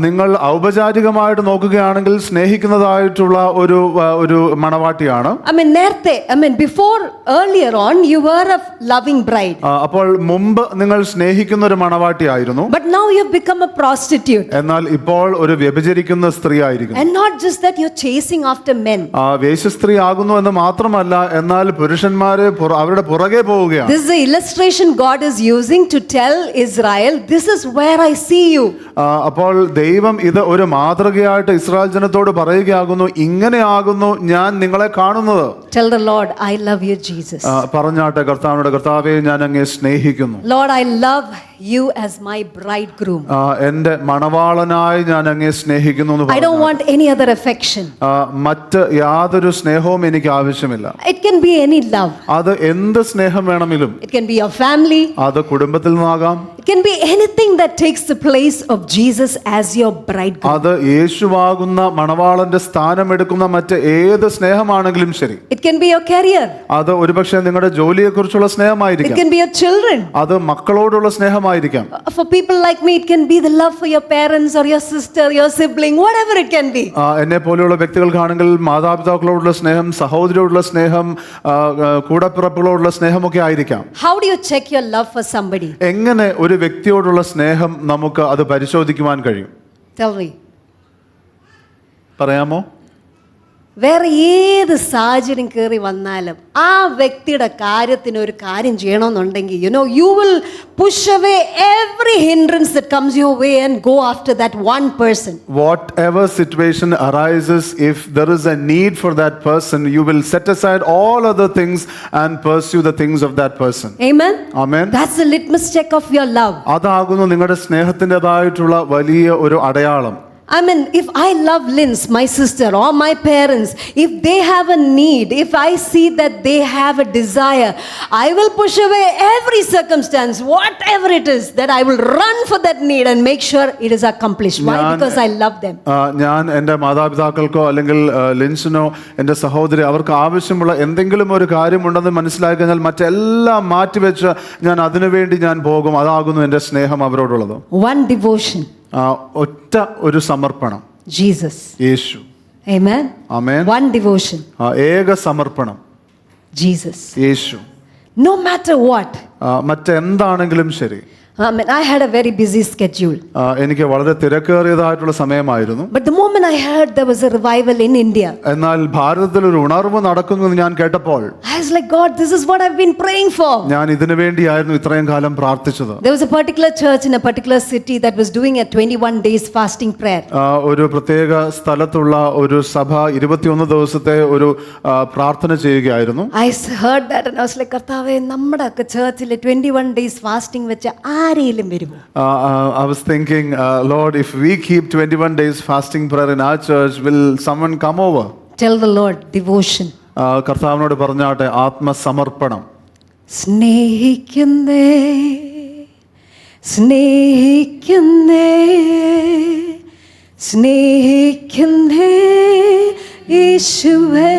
നിങ്ങൾ ഔപചാരികമായിട്ട് നോക്കുകയാണെങ്കിൽ സ്നേഹിക്കുന്നതായിട്ടുള്ള ഒരു മണവാട്ടിയാണ്. I mean, നേരത്തെ, I mean, before, earlier on, you were a loving bride. അപ്പോൾ മുമ്പ് നിങ്ങൾ സ്നേഹിക്കുന്ന ഒരു മണവാട്ടിയായിരുന്നു. But now you have become a prostitute. എന്നാൽ ഇപ്പോൾ ഒരു വ്യഭിചരിക്കുന്ന സ്ത്രീ ആയിരിക്കുന്നു. And not just that, you're chasing after men. വേശ്യസ്ത്രീ ആകുന്നു എന്ന് മാത്രമല്ല, എന്നാൽ പുരുഷന്മാരെ അവരുടെ പുറകെ പോവുകയാണ്. This is the illustration God is using to tell Israel, this is where I see you. അപ്പോൾ ദൈവം ഇത് ഒരു മാതൃകയായിട്ട് ഇസ്രായേൽ ജനത്തോട് പറയുകയാകുന്നു, ഇങ്ങനെയാകുന്നു ഞാൻ നിങ്ങളെ കാണുന്നത്. Tell the Lord, I love you, Jesus. പറഞ്ഞാട്ടെ കർത്താവിനോട്, കർത്താവേ ഞാൻ അങ്ങേ സ്നേഹിക്കുന്നു. Lord, I love you as my bridegroom. എൻ്റെ മണവാളനായി ഞാൻ അങ്ങേ സ്നേഹിക്കുന്നു എന്ന് I don't want any other affection. മറ്റ് യാതൊരു സ്നേഹവും എനിക്ക് ആവശ്യമില്ല. It can be any love. അത് എന്ത് സ്നേഹം വേണമെങ്കിലും. It can be your family. അത് കുടുംബത്തിൽ നിന്നാകാം. It can be anything that takes the place of Jesus as your bridegroom. അത് യേശുവാകുന്ന മണവാളന്റെ സ്ഥാനം എടുക്കുന്ന മറ്റ് ഏത് സ്നേഹമാണെങ്കിലും ശരി. It can be your career. അത് ഒരുപക്ഷെ നിങ്ങളുടെ ജോലിയെക്കുറിച്ചുള്ള സ്നേഹമായിരിക്കാം. It can be your children. അത് മക്കളോടുള്ള സ്നേഹമായിരിക്കാം. For people like me, it can be the love for your parents or your sister, your sibling, whatever it can be. എന്നെ പോലെയുള്ള വ്യക്തികൾക്കാണെങ്കിൽ മാതാപിതാക്കളോടുള്ള സ്നേഹം, സഹോദരിയോടുള്ള സ്നേഹം, കൂടപ്പിറപ്പുകളോടുള്ള സ്നേഹമൊക്കെ ആയിരിക്കാം. How do you check your love for somebody? എങ്ങനെ ഒരു വ്യക്തിയോടുള്ള സ്നേഹം നമുക്ക് അത് പരിശോധിക്കുവാൻ കഴിയും? Tell me. പറയാമോ? വേറെ ഏത് സാഹചര്യം കയറി വന്നാലും ആ വ്യക്തിയുടെ കാര്യത്തിന് ഒരു കാര്യം ചെയ്യണമെന്നുണ്ടെങ്കിൽ you will push away every hindrance that comes your way and go after that one person. Whatever situation arises, if there is a need for that person, you will set aside all other things and pursue the things of that person. Amen. Amen. That's the litmus check of your love. അതാകുന്നു നിങ്ങളുടെ സ്നേഹത്തിൻ്റെതായിട്ടുള്ള വലിയ ഒരു അടയാളം. I mean, if I love Linz, my sister, or my parents, if they have a need, if I see that they have a desire, I will push away every circumstance, whatever it is, that I will run for that need and make sure it is accomplished. Why? Because I love them. ഞാൻ എൻ്റെ മാതാപിതാക്കൾക്കോ അല്ലെങ്കിൽ ലിൻസിനോ എൻ്റെ സഹോദരി അവർക്ക് ആവശ്യമുള്ള എന്തെങ്കിലും ഒരു കാര്യമുണ്ടെന്ന് മനസ്സിലാക്കി കഴിഞ്ഞാൽ മറ്റെല്ലാം മാറ്റിവെച്ച് ഞാൻ അതിനുവേണ്ടി ഞാൻ പോകും. അതാകുന്നു എൻ്റെ സ്നേഹം അവരോടുള്ളത്. One devotion. ഒറ്റ ഒരു സമർപ്പണം. Jesus. യേശു. Amen. ആമേൻ. One devotion. ഏക സമർപ്പണം. Jesus. Yeshu. No matter what. മറ്റെന്താണെങ്കിലും ശരി. I had a very busy schedule. എനിക്ക് വളരെ തിരക്കേറിയതായിട്ടുള്ള സമയമായിരുന്നു. But the moment I heard there was a revival in India, എന്നാൽ ഭാരതത്തിൽ ഒരു ഉണർവ് നടക്കുന്നു ഞാൻ കേട്ടപ്പോൾ I was like, God, this is what I've been praying for. ഞാൻ ഇതിനു വേണ്ടിയായിരുന്നു ഇത്രയും കാലം പ്രാർത്ഥിച്ചത്. There was a particular church in a particular city that was doing a 21 days fasting prayer. ഒരു പ്രത്യേക സ്ഥലത്തുള്ള ഒരു സഭ 21 ദിവസത്തെ ഒരു പ്രാർത്ഥന ചെയ്യുകയായിരുന്നു. I heard that and I was like, കർത്താവേ, നമ്മുടെ ചർച്ചിൽ 21 days fasting വെച്ച് ആരെയും വരുമോ? I was thinking, Lord, if we keep 21 days fasting prayer in our church, will someone come over? Tell the Lord, devotion. കർത്താവിനോട് പറഞ്ഞാട്ടെ, ആത്മസമർപ്പണം. സ്നേഹിക്കുന്നേ സ്നേഹിക്കുന്നേ സ്നേഹിക്കുന്നേ യേശുവേ,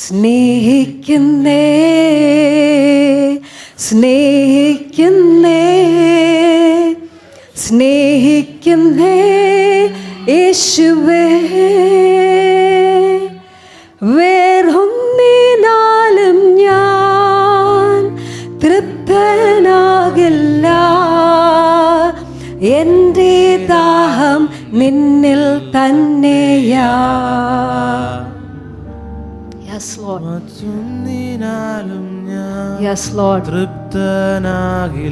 സ്നേഹിക്കുന്നേ സ്നേഹിക്കുന്നേ സ്നേഹിക്കുന്നേ യേശുവേ, വേറൊന്നിനാലും ഞാൻ തൃപ്തനാകില്ല, എൻ്റെ ദാഹം നിന്നിൽ തന്നെയാ. Yes, Lord. Yes, Lord.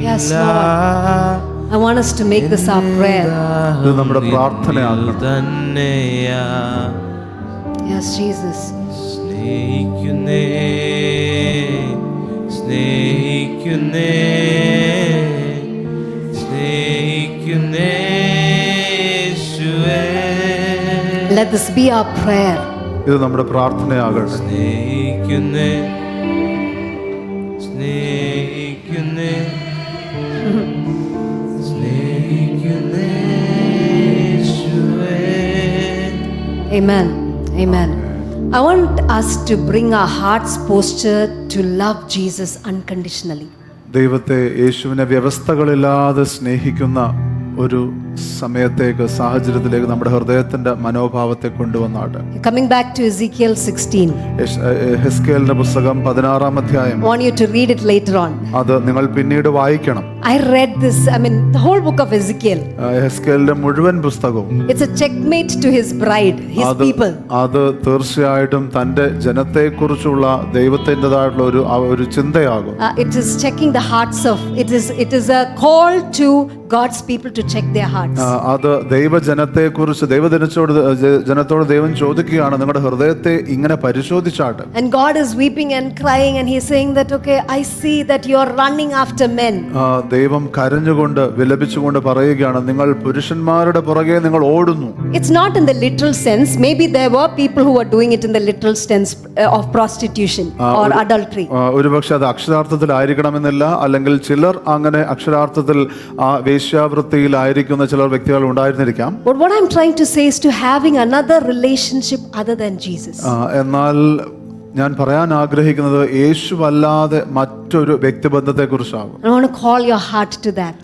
Yes, Lord. I want us to make this our prayer. ഇത് നമ്മുടെ പ്രാർത്ഥനയാകണം. Yes, Jesus. സ്നേഹിക്കുന്നേ സ്നേഹിക്കുന്നേ സ്നേഹിക്കുന്നേ യേശുവേ. Let this be our prayer. ഇത് നമ്മുടെ പ്രാർത്ഥനയാകട്ടെ. സ്നേഹിക്കുന്നേ സ്നേഹിക്കുന്നേ സ്നേഹിക്കുന്നേ യേശുവേ. Amen. Amen. I want us to bring our heart's posture to love Jesus unconditionally. ദൈവത്തെ യേശുവിനെ വ്യവസ്ഥകളില്ലാതെ സ്നേഹിക്കുന്ന ഒരു സമയത്തേക്ക് സാഹചര്യത്തിലേക്ക് നമ്മുടെ ഹൃദയത്തിന്റെ മനോഭാവത്തെ കൊണ്ടുവന്നാട്ടെ. Coming back to Ezekiel 16. ഹെസ്കേലിന്റെ പുസ്തകം 16-ാം അധ്യായം. I want you to read it later on. അത് നിങ്ങൾ പിന്നീട് വായിക്കണം. I read this, the whole book of Ezekiel. ഹെസ്കേലിന്റെ മുഴുവൻ പുസ്തകവും. It's a checkmate to his bride, his people. അത് തീർച്ചയായിട്ടും തന്റെ ജനത്തെക്കുറിച്ചുള്ള ദൈവത്തിൻ്റെതായിട്ടുള്ള ഒരു ചിന്തയാകും. It is checking the hearts of, it is a call to God's people to check their hearts. അത് ദൈവജനത്തെക്കുറിച്ച് ജനത്തോട് ദൈവം ചോദിക്കുകയാണ്, നിങ്ങളുടെ ഹൃദയത്തെ ഇങ്ങനെ പരിശോധിച്ചാട്ടെ. And God is weeping and crying and he's saying that, okay, I see that you are running after men. ദൈവം കരഞ്ഞുകൊണ്ട് വിലപിച്ചുകൊണ്ട് പറയുകയാണ്, നിങ്ങൾ പുരുഷന്മാരുടെ പുറകെ നിങ്ങൾ ഓടുന്നു. It's not in the literal sense. Maybe there were people who were doing it in the literal sense of prostitution or adultery. ഒരുപക്ഷെ അത് അക്ഷരാർത്ഥത്തിലായിരിക്കണമെന്നില്ല, അല്ലെങ്കിൽ ചിലർ അങ്ങനെ അക്ഷരാർത്ഥത്തിൽ വേശ്യാവൃത്തിയിലായിരിക്കുന്ന ചിലർ വ്യക്തികൾ ഉണ്ടായിരുന്നിരിക്കാം. But what I'm trying to say is to having another relationship other than Jesus. എന്നാൽ ഞാൻ പറയാൻ ആഗ്രഹിക്കുന്നത് യേശുവല്ലാതെ മറ്റൊരു വ്യക്തിബന്ധത്തെ കുറിച്ചാകും. I want to call your heart to that.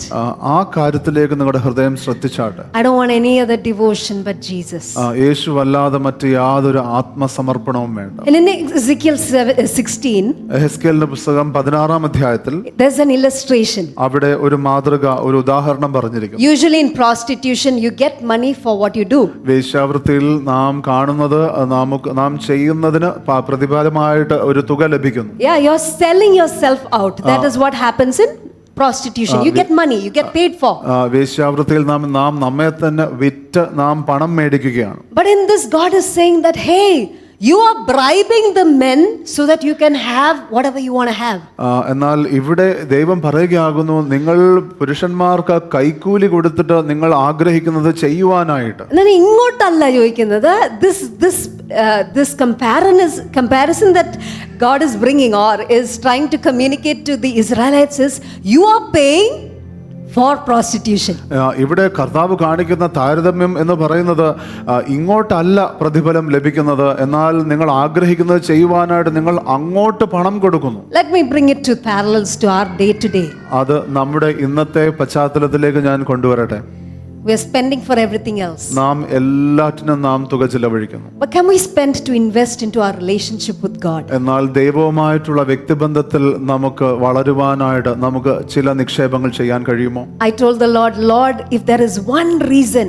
ആ കാര്യത്തിലേക്ക് നിങ്ങളുടെ ഹൃദയം ശ്രദ്ധിച്ചാട്ടെ. I don't want any other devotion but Jesus. യേശുവല്ലാതെ മറ്റ് യാതൊരു ആത്മസമർപ്പണവും വേണ്ട. And in Ezekiel 16, ഹെസ്കേലിന്റെ പുസ്തകം 16-ാം അധ്യായത്തിൽ there's an illustration. അവിടെ ഒരു മാതൃക, ഒരു ഉദാഹരണം പറഞ്ഞിരിക്കുന്നു. Usually in prostitution you get money for what you do. വേശ്യാവൃത്തിയിൽ നാം കാണുന്നത് നാം ചെയ്യുന്നതിന് പ്രതിഫലമായിട്ട് ഒരു തുക ലഭിക്കുന്നു. Yeah, you're selling yourself out. That is what happens in prostitution. You get money, you get paid for. വേശ്യാവൃത്തിയിൽ നാം നമ്മെ തന്നെ വിറ്റ് നാം പണം മേടിക്കുകയാണ്. But in this, God is saying that, hey, You are bribing the men so that you can have whatever you want to have. എന്നാൽ ഇവിടെ ദൈവം പറയുകയാകുന്നു, നിങ്ങൾ പുരുഷന്മാർക്ക് കൈക്കൂലി കൊടുത്തിട്ട് നിങ്ങൾ ആഗ്രഹിക്കുന്നത് ചെയ്യുവാനായിട്ട്. എന്നാൽ ഇങ്ങോട്ടല്ല ചോദിക്കുന്നത്. This comparison that God is bringing or is trying to communicate to the Israelites is, you are paying for prostitution. ഇവിടെ കർത്താവ് കാണിക്കുന്ന താരതമ്യം എന്ന് പറയുന്നത് ഇങ്ങോട്ടല്ല പ്രതിഫലം ലഭിക്കുന്നത്, എന്നാൽ നിങ്ങൾ ആഗ്രഹിക്കുന്നത് ചെയ്യുവാനായിട്ട് നിങ്ങൾ അങ്ങോട്ട് പണം കൊടുക്കുന്നു. Let me bring it to parallels to our day to day. അത് നമ്മുടെ ഇന്നത്തെ പശ്ചാത്തലത്തിലേക്ക് ഞാൻ കൊണ്ടുവരട്ടെ. We are spending for everything else. നാം എല്ലാറ്റിനും നാം തുക ചിലവഴിക്കുന്നു. But can we spend to invest into our relationship with God? എന്നാൽ ദൈവവുമായിട്ടുള്ള വ്യക്തിബന്ധത്തിൽ നമുക്ക് വളരുവാനായിട്ട് നമുക്ക് ചില നിക്ഷേപങ്ങൾ ചെയ്യാൻ കഴിയുമോ? I told the Lord, if there is one reason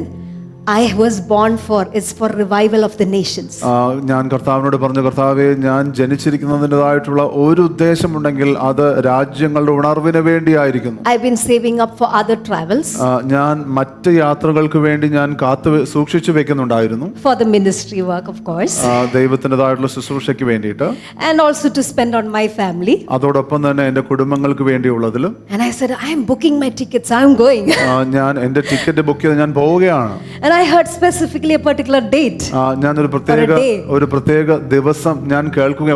I was born for, it's for revival of the nations. ഞാൻ കർത്താവിനോട് പറഞ്ഞു, കർത്താവേ, ഞാൻ ജനിച്ചിരിക്കുന്നതിൻ്റെതായിട്ടുള്ള ഒരു ഉദ്ദേശമുണ്ടെങ്കിൽ അത് രാജ്യങ്ങളുടെ ഉണർവിന് വേണ്ടിയായിരിക്കുന്നു. I've been saving up for other travels. ഞാൻ മറ്റ് യാത്രകൾക്ക് വേണ്ടി ഞാൻ സൂക്ഷിച്ചു വെക്കുന്നുണ്ടായിരുന്നു. For the ministry work, of course. ദൈവത്തിൻ്റെതായിട്ടുള്ള ശുശ്രൂഷയ്ക്ക് വേണ്ടിയിട്ട്. And also to spend on my family. അതോടൊപ്പം തന്നെ എൻ്റെ കുടുംബങ്ങൾക്ക് വേണ്ടിയുള്ളതിലും. And I said, I am booking my tickets, I am going. ഞാൻ എൻ്റെ ടിക്കറ്റ് ബുക്ക് ചെയ്ത് ഞാൻ പോവുകയാണ്. And I heard specifically a particular date. ഞാൻ ഒരു പ്രത്യേക ദിവസം ഞാൻ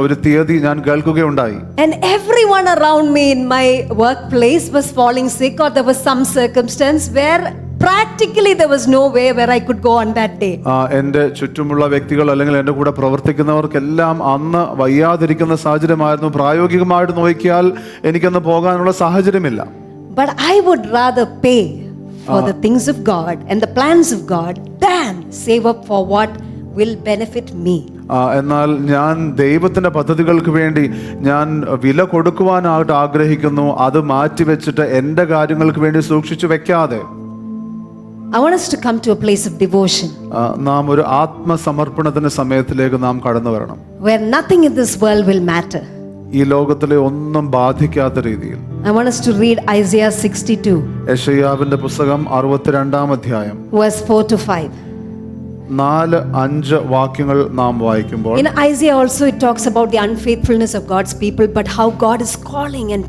ഒരു തീയതി ഞാൻ കേൾക്കുകയുണ്ടായി. And everyone around me in my workplace was falling sick, or there was some circumstance where practically there was no way where I could go on that day. എൻ്റെ ചുറ്റുമുള്ള വ്യക്തികൾ അല്ലെങ്കിൽ എൻ്റെ കൂടെ പ്രവർത്തിക്കുന്നവർക്കെല്ലാം അന്ന് വയ്യാതിരിക്കുന്ന സാഹചര്യമായിരുന്നു. പ്രായോഗികമായിട്ട് നോക്കിയാൽ എനിക്കന്ന് പോകാനുള്ള സാഹചര്യമില്ല. But I would rather pay for the things of God and the plans of God than save up for what will benefit me. എന്നാൽ ഞാൻ ദൈവത്തിന്റെ പദ്ധതികൾക്ക് വേണ്ടി ഞാൻ വില കൊടുക്കുവാനായിട്ട് ആഗ്രഹിക്കുന്നു. അത് മാറ്റിവെച്ചിട്ട് എൻ്റെ കാര്യങ്ങൾക്ക് വേണ്ടി സൂക്ഷിച്ചു വെക്കാതെ. I want us to come to a place of devotion. നാം ഒരു ആത്മസമർപ്പണത്തിന്റെ സമയത്തിലേക്ക് നാം കടന്നു വരണം. Where nothing in this world will matter. ഈ ലോകത്തിലെ ഒന്നും ബാധിക്കാത്ത രീതിയിൽ. I want us to read Isaiah 62. യെശയ്യാവിന്റെ പുസ്തകം 62-ാം അധ്യായം verse 4 to 5. 4-5 വാക്യങ്ങൾ നാം വായിക്കുമ്പോൾ, in Isaiah also it talks about the unfaithfulness of God's people, but how God is calling and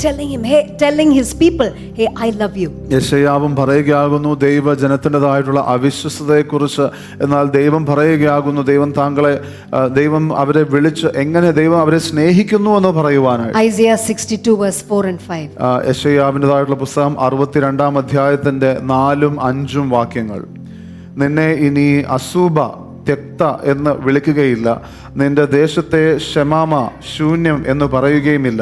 telling his people, hey, I love you. യെശയ്യാവും പറയുകയാകുന്നു ദൈവജനത്തിൻ്റെതായിട്ടുള്ള അവിശ്വസ്തതയെക്കുറിച്ച്. എന്നാൽ ദൈവം പറയുകയാകുന്നു ദൈവം അവരെ വിളിച്ച് എങ്ങനെ ദൈവം അവരെ സ്നേഹിക്കുന്നു എന്ന് പറയുവാനായി. Isaiah 62 verse 4 and 5. യെശയ്യാവിൻ്റെതായിട്ടുള്ള പുസ്തകം 62-ാം അധ്യായത്തിന്റെ 4-5 വാക്യങ്ങൾ. നിന്നെ ഇനി അസൂബ തെക്ത എന്ന് വിളിക്കുകയില്ല, നിന്റെ ദേശത്തെ ഷമാമ ശൂന്യം എന്ന് പറയുകയുമില്ല.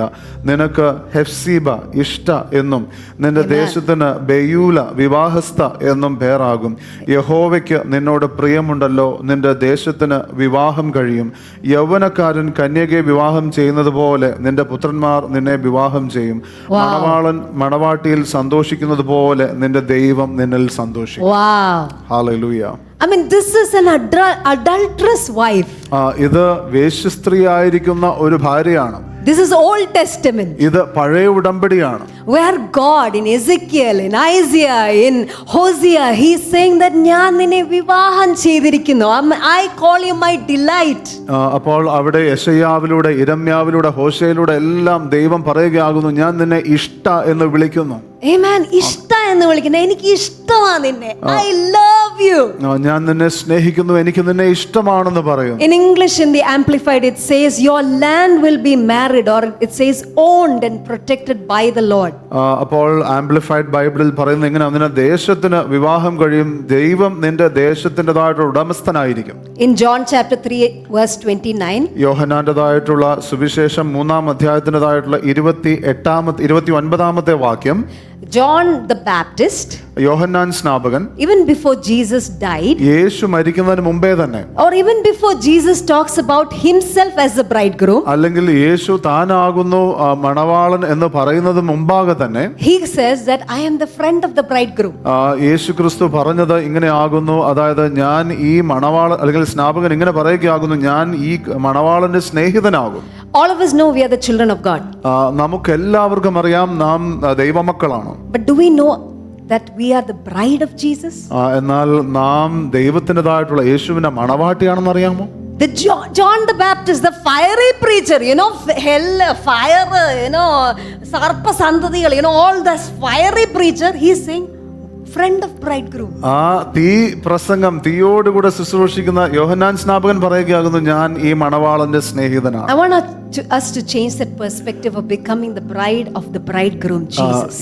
നിനക്ക് ഹെഫ്സീബ ഇഷ്ട എന്നും നിന്റെ ദേശത്തിന് ബെയൂല വിവാഹസ്ഥ എന്നും പേരാകും. യഹോവയ്ക്ക് നിന്നോട് പ്രിയമുണ്ടല്ലോ, നിന്റെ ദേശത്തിന് വിവാഹം കഴിയും. യൗവനക്കാരൻ കന്യകയെ വിവാഹം ചെയ്യുന്നത് പോലെ നിന്റെ പുത്രന്മാർ നിന്നെ വിവാഹം ചെയ്യും. മണവാളൻ മണവാട്ടിയിൽ സന്തോഷിക്കുന്നത് പോലെ നിന്റെ ദൈവം നിന്നിൽ സന്തോഷിക്കും. Hallelujah. I mean, this is an adulterous wife. ഇത് വേശ്യസ്ത്രീയായിരിക്കുന്ന ഒരു ഭാര്യയാണ്. This is Old Testament. ഇത് പഴയ ഉടമ്പടിയാണ്. Where God in Ezekiel, in Isaiah, in Hosea, he is saying that ഞാൻ നിന്നെ വിവാഹം ചെയ്തിരിക്കുന്നു. I call you my delight. അപ്പോൾ അവിടെ യെശയ്യാവിലൂടെ, ഇരമ്യാവിലൂടെ, ഹോശയിലൂടെ എല്ലാം ദൈവം പറയുകയാകുന്നു, ഞാൻ നിന്നെ ഇഷ്ട എന്ന് വിളിക്കുന്നു. Amen. ഇഷ്ട എന്ന് വിളിക്കുന്നത്, എനിക്ക് ഇഷ്ടമാണ് നിന്നെ. I love you. ഞാൻ നിന്നെ സ്നേഹിക്കുന്നു, എനിക്ക് നിന്നെ ഇഷ്ടമാണെന്ന് പറയുന്നു. In English, in the Amplified, it says your land will be married, or it says owned and protected by the Lord. അപ്പോൾ ആംപ്ലിഫൈഡ് ബൈബിളിൽ പറയുന്നത് എങ്ങനെയാണ്? നിന്റെ ദേശത്തിന് വിവാഹം കഴിയും, ദൈവം നിന്റെ ദേശത്തിൻ്റെതായിട്ടുള്ള ഉടമസ്ഥനായിരിക്കും. In John chapter 3 verse 29, യോഹന്നാന്റേതായിട്ടുള്ള സുവിശേഷം 3-ാം അധ്യായത്തിൻ്റെതായിട്ടുള്ള 29-ാമത്തെ വാക്യം, John the Baptist, യോഹന്നാൻ സ്നാപകൻ, even before Jesus died, യേശു മരിക്കുന്നതിന് മുമ്പേ തന്നെ, or even before Jesus talks about himself as the bridegroom, അല്ലെങ്കിൽ യേശു താനാകുന്നു മണവാളൻ എന്ന് പറയുന്നത് മുമ്പാകെ തന്നെ, he says that I am the friend of the bridegroom. യേശു ക്രിസ്തു പറഞ്ഞത് ഇങ്ങനെ ആകുന്നു, അതായത് ഞാൻ ഈ മണവാളൻ അല്ലെങ്കിൽ സ്നാപകൻ ഇങ്ങനെ പറയുകയാകുന്നു, ഞാൻ ഈ മണവാളന്റെ സ്നേഹിതനാകും. All of us know we are the children of God. നമുക്കെല്ലാവർക്കും അറിയാം നാം ദൈവമക്കളാണ്. But do we know that we are the bride of Jesus? എന്നാൽ നാം ദൈവത്തിൻ്റെതായിട്ടുള്ള യേശുവിന്റെ മണവാട്ടിയാണെന്ന് അറിയാമോ? John the Baptist, the fiery preacher, hell, fire, sarpa sandadikal, all this fiery preacher, he's saying, friend of bridegroom. ആ തീ പ്രസംഗം, തീയോടുകൂടെ ശുശ്രൂഷിക്കുന്ന യോഹന്നാൻ സ്നാപകൻ പറയുകയാകുന്നു, ഞാൻ ഈ മണവാളന്റെ സ്നേഹിതനാണ്. I want us to change that perspective of becoming the bride of the bridegroom, Jesus.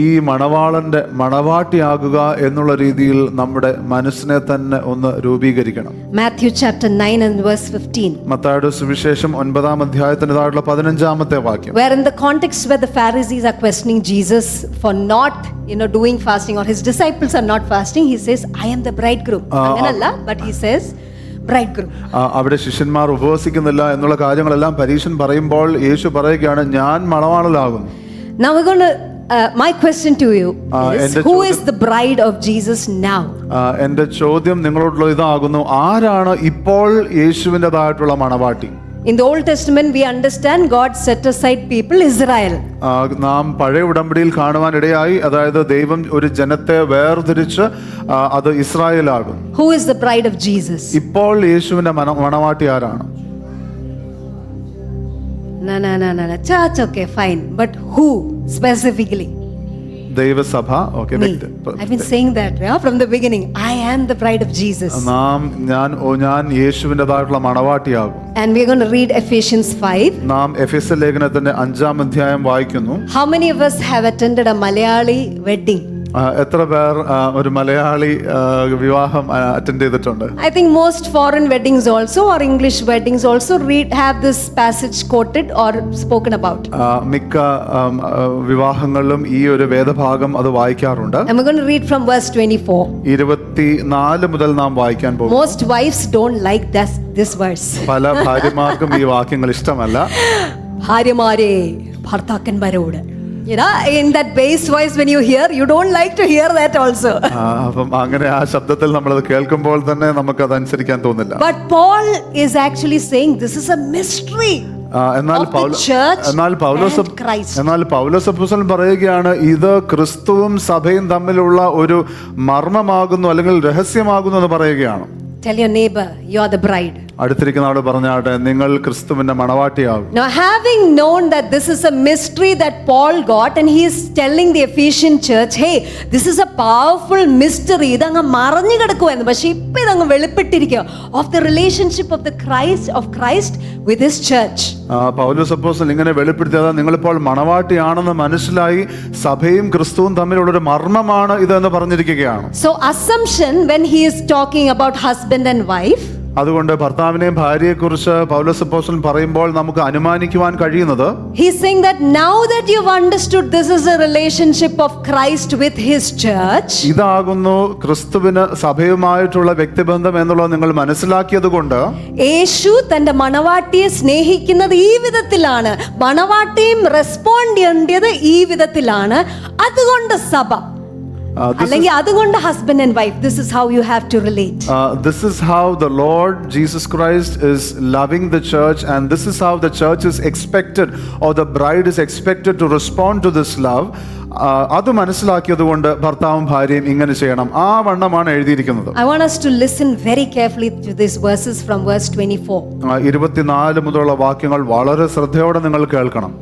ഈ മണവാളന്റെ മണവാട്ടിയാകുക എന്നുള്ള രീതിയിൽ നമ്മുടെ മനസ്സിനെ തന്നെ ഒന്ന് രൂപീകരിക്കണം. Matthew chapter 9 and verse 15. മത്തായിയുടെ സുവിശേഷം 9-ാം അധ്യായത്തിന്റെ താഴെയുള്ള 15-ാമത്തെ വാക്യം. Where in the context where the Pharisees are questioning Jesus for not doing fasting, or his disciples are not fasting, he says, I am the bridegroom. Anganalla, but he says bridegroom. അവിടെ ശിഷ്യന്മാർ ഉപവസിക്കുന്നില്ല എന്നുള്ള കാര്യങ്ങളെല്ലാം പരീശൻ പറയുമ്പോൾ യേശു പറയുകയാണ്, ഞാൻ മണവാളനാകും. Now we're going to my question to you is, who is the bride of Jesus now? എൻ്റെ ചോദ്യം നിങ്ങളോടുള്ള ഇതാകുന്നു, ആരാണ് ഇപ്പോൾ യേശുവിൻ്റെതായിട്ടുള്ള മണവാട്ടി? In the Old Testament we understand God set aside people, Israel. നാം പഴയ ഉടമ്പടിയിൽ കാണുവാൻ ഇടയായി, അതായത് ദൈവം ഒരു ജനത്തെ വേർതിരിച്ച് അത് ഇസ്രായേലാകും. Who is the bride of Jesus? ഇപ്പോൾ യേശുവിന്റെ മണവാട്ടി ആരാണ്? No. Church, okay, fine. But who specifically? ദൈവസഭ. Okay, I've been saying that from the beginning. I am the bride of Jesus. ഞാൻ യേശുവിൻ്റെതായിട്ടുള്ള മണവാട്ടിയാകും. And we're going to read Ephesians 5. നാം എഫെസ്യ ലേഖനത്തിന്റെ 5-ാം അധ്യായം വായിക്കുന്നു. How many of us have attended a Malayali wedding? എത്ര പേർ ഒരു മലയാളി വിവാഹം അറ്റൻഡ് ചെയ്തിട്ടുണ്ട്? I think most foreign weddings also, or English weddings also, have this passage quoted or spoken about. മിക്ക വിവാഹങ്ങളിലും ഈ ഒരു വേദഭാഗം അത് വായിക്കാറുണ്ട്. I'm going to read from verse 24. 24 മുതൽ നാം വായിക്കാൻ പോകും. Most wives don't like this verse. പല ഭാര്യമാർക്കും ഈ വാക്യങ്ങൾ ഇഷ്ടമല്ല. ഭാര്യമാരെ ഭർത്താക്കന്മാരോട്, in that bass voice when you hear, you don't like to hear that also. അപ്പം അങ്ങനെ ആ ശബ്ദത്തിൽ നമ്മൾ അത് കേൾക്കുമ്പോൾ തന്നെ നമുക്ക് അത് അനുസരിക്കാൻ തോന്നില്ല. But Paul is actually saying this is a mystery. എന്നാൽ പൗലോസ് അപ്പോസ്തലൻ പറയുകയാണ്, ഇത് ക്രിസ്തുവും സഭയും തമ്മിലുള്ള ഒരു മർമ്മമാകുന്നു, അല്ലെങ്കിൽ രഹസ്യമാകുന്നു എന്ന് പറയുകയാണ്. Tell your neighbor, you are the bride. അടുത്തിരിക്കുന്ന ആളോട് പറഞ്ഞാട്ടെ, നിങ്ങൾ ക്രിസ്തുവിന്റെ മണവാട്ടിയാകും. Now, having known that this is a mystery that Paul got, and he is telling the Ephesian church, hey, this is a powerful mystery, ഇതങ്ങ് മറഞ്ഞു കിടക്കുവായിരുന്നു, പക്ഷെ ഇപ്പൊ ഇതങ്ങ് വെളിപ്പെട്ടിരിക്കുക, of the relationship of Christ with his church. പൗലോസ് അപ്പോസ്തലൻ ഇങ്ങനെ വെളിപ്പെടുത്തിയത്, നിങ്ങളിപ്പോൾ മണവാട്ടിയാണെന്ന് മനസ്സിലായി, സഭയും ക്രിസ്തുവും തമ്മിലുള്ള ഒരു മർമ്മമാണ് ഇതെന്ന് പറഞ്ഞിരിക്കുകയാണ്. So assumption, when he is talking about husband and wife, അതുകൊണ്ട് ഭർത്താവിനെയും ഭാര്യയെ കുറിച്ച് പൗലോസ് അപ്പോസ്തലൻ പറയുമ്പോൾ നമുക്ക് അനുമാനിക്കുവാൻ കഴിയുന്നത്, he's saying that now that you've understood this is a relationship of Christ with his church, ഇതാകുന്നു ക്രിസ്തുവിന് സഭയുമായിട്ടുള്ള വ്യക്തിബന്ധം എന്നുള്ളത് നിങ്ങൾ മനസ്സിലാക്കിയത് കൊണ്ട്, യേശു തന്റെ മണവാട്ടിയെ സ്നേഹിക്കുന്നത് ഈ വിധത്തിലാണ്, മണവാട്ടിയും റെസ്പോണ്ട് ചെയ്യേണ്ടത് ഈ വിധത്തിലാണ്, അതുകൊണ്ട് സഭ അല്ലെങ്കിൽ അതുകൊണ്ട് husband and wife, this is how you have to relate. This is how the Lord Jesus Christ is loving the church, and this is how the church is expected, or the bride is expected to respond to this love. അത് മനസ്സിലാക്കിയത് കൊണ്ട് ഭർത്താവും ഭാര്യയും ഇങ്ങനെ ചെയ്യണം, ആ വണ്ണമാണ് എഴുതിയിരിക്കുന്നത്. I want us to listen very carefully to these verses from verse 24. 24 മുതലുള്ള വാക്യങ്ങൾ വളരെ ശ്രദ്ധയോടെ നിങ്ങൾ കേൾക്കണം.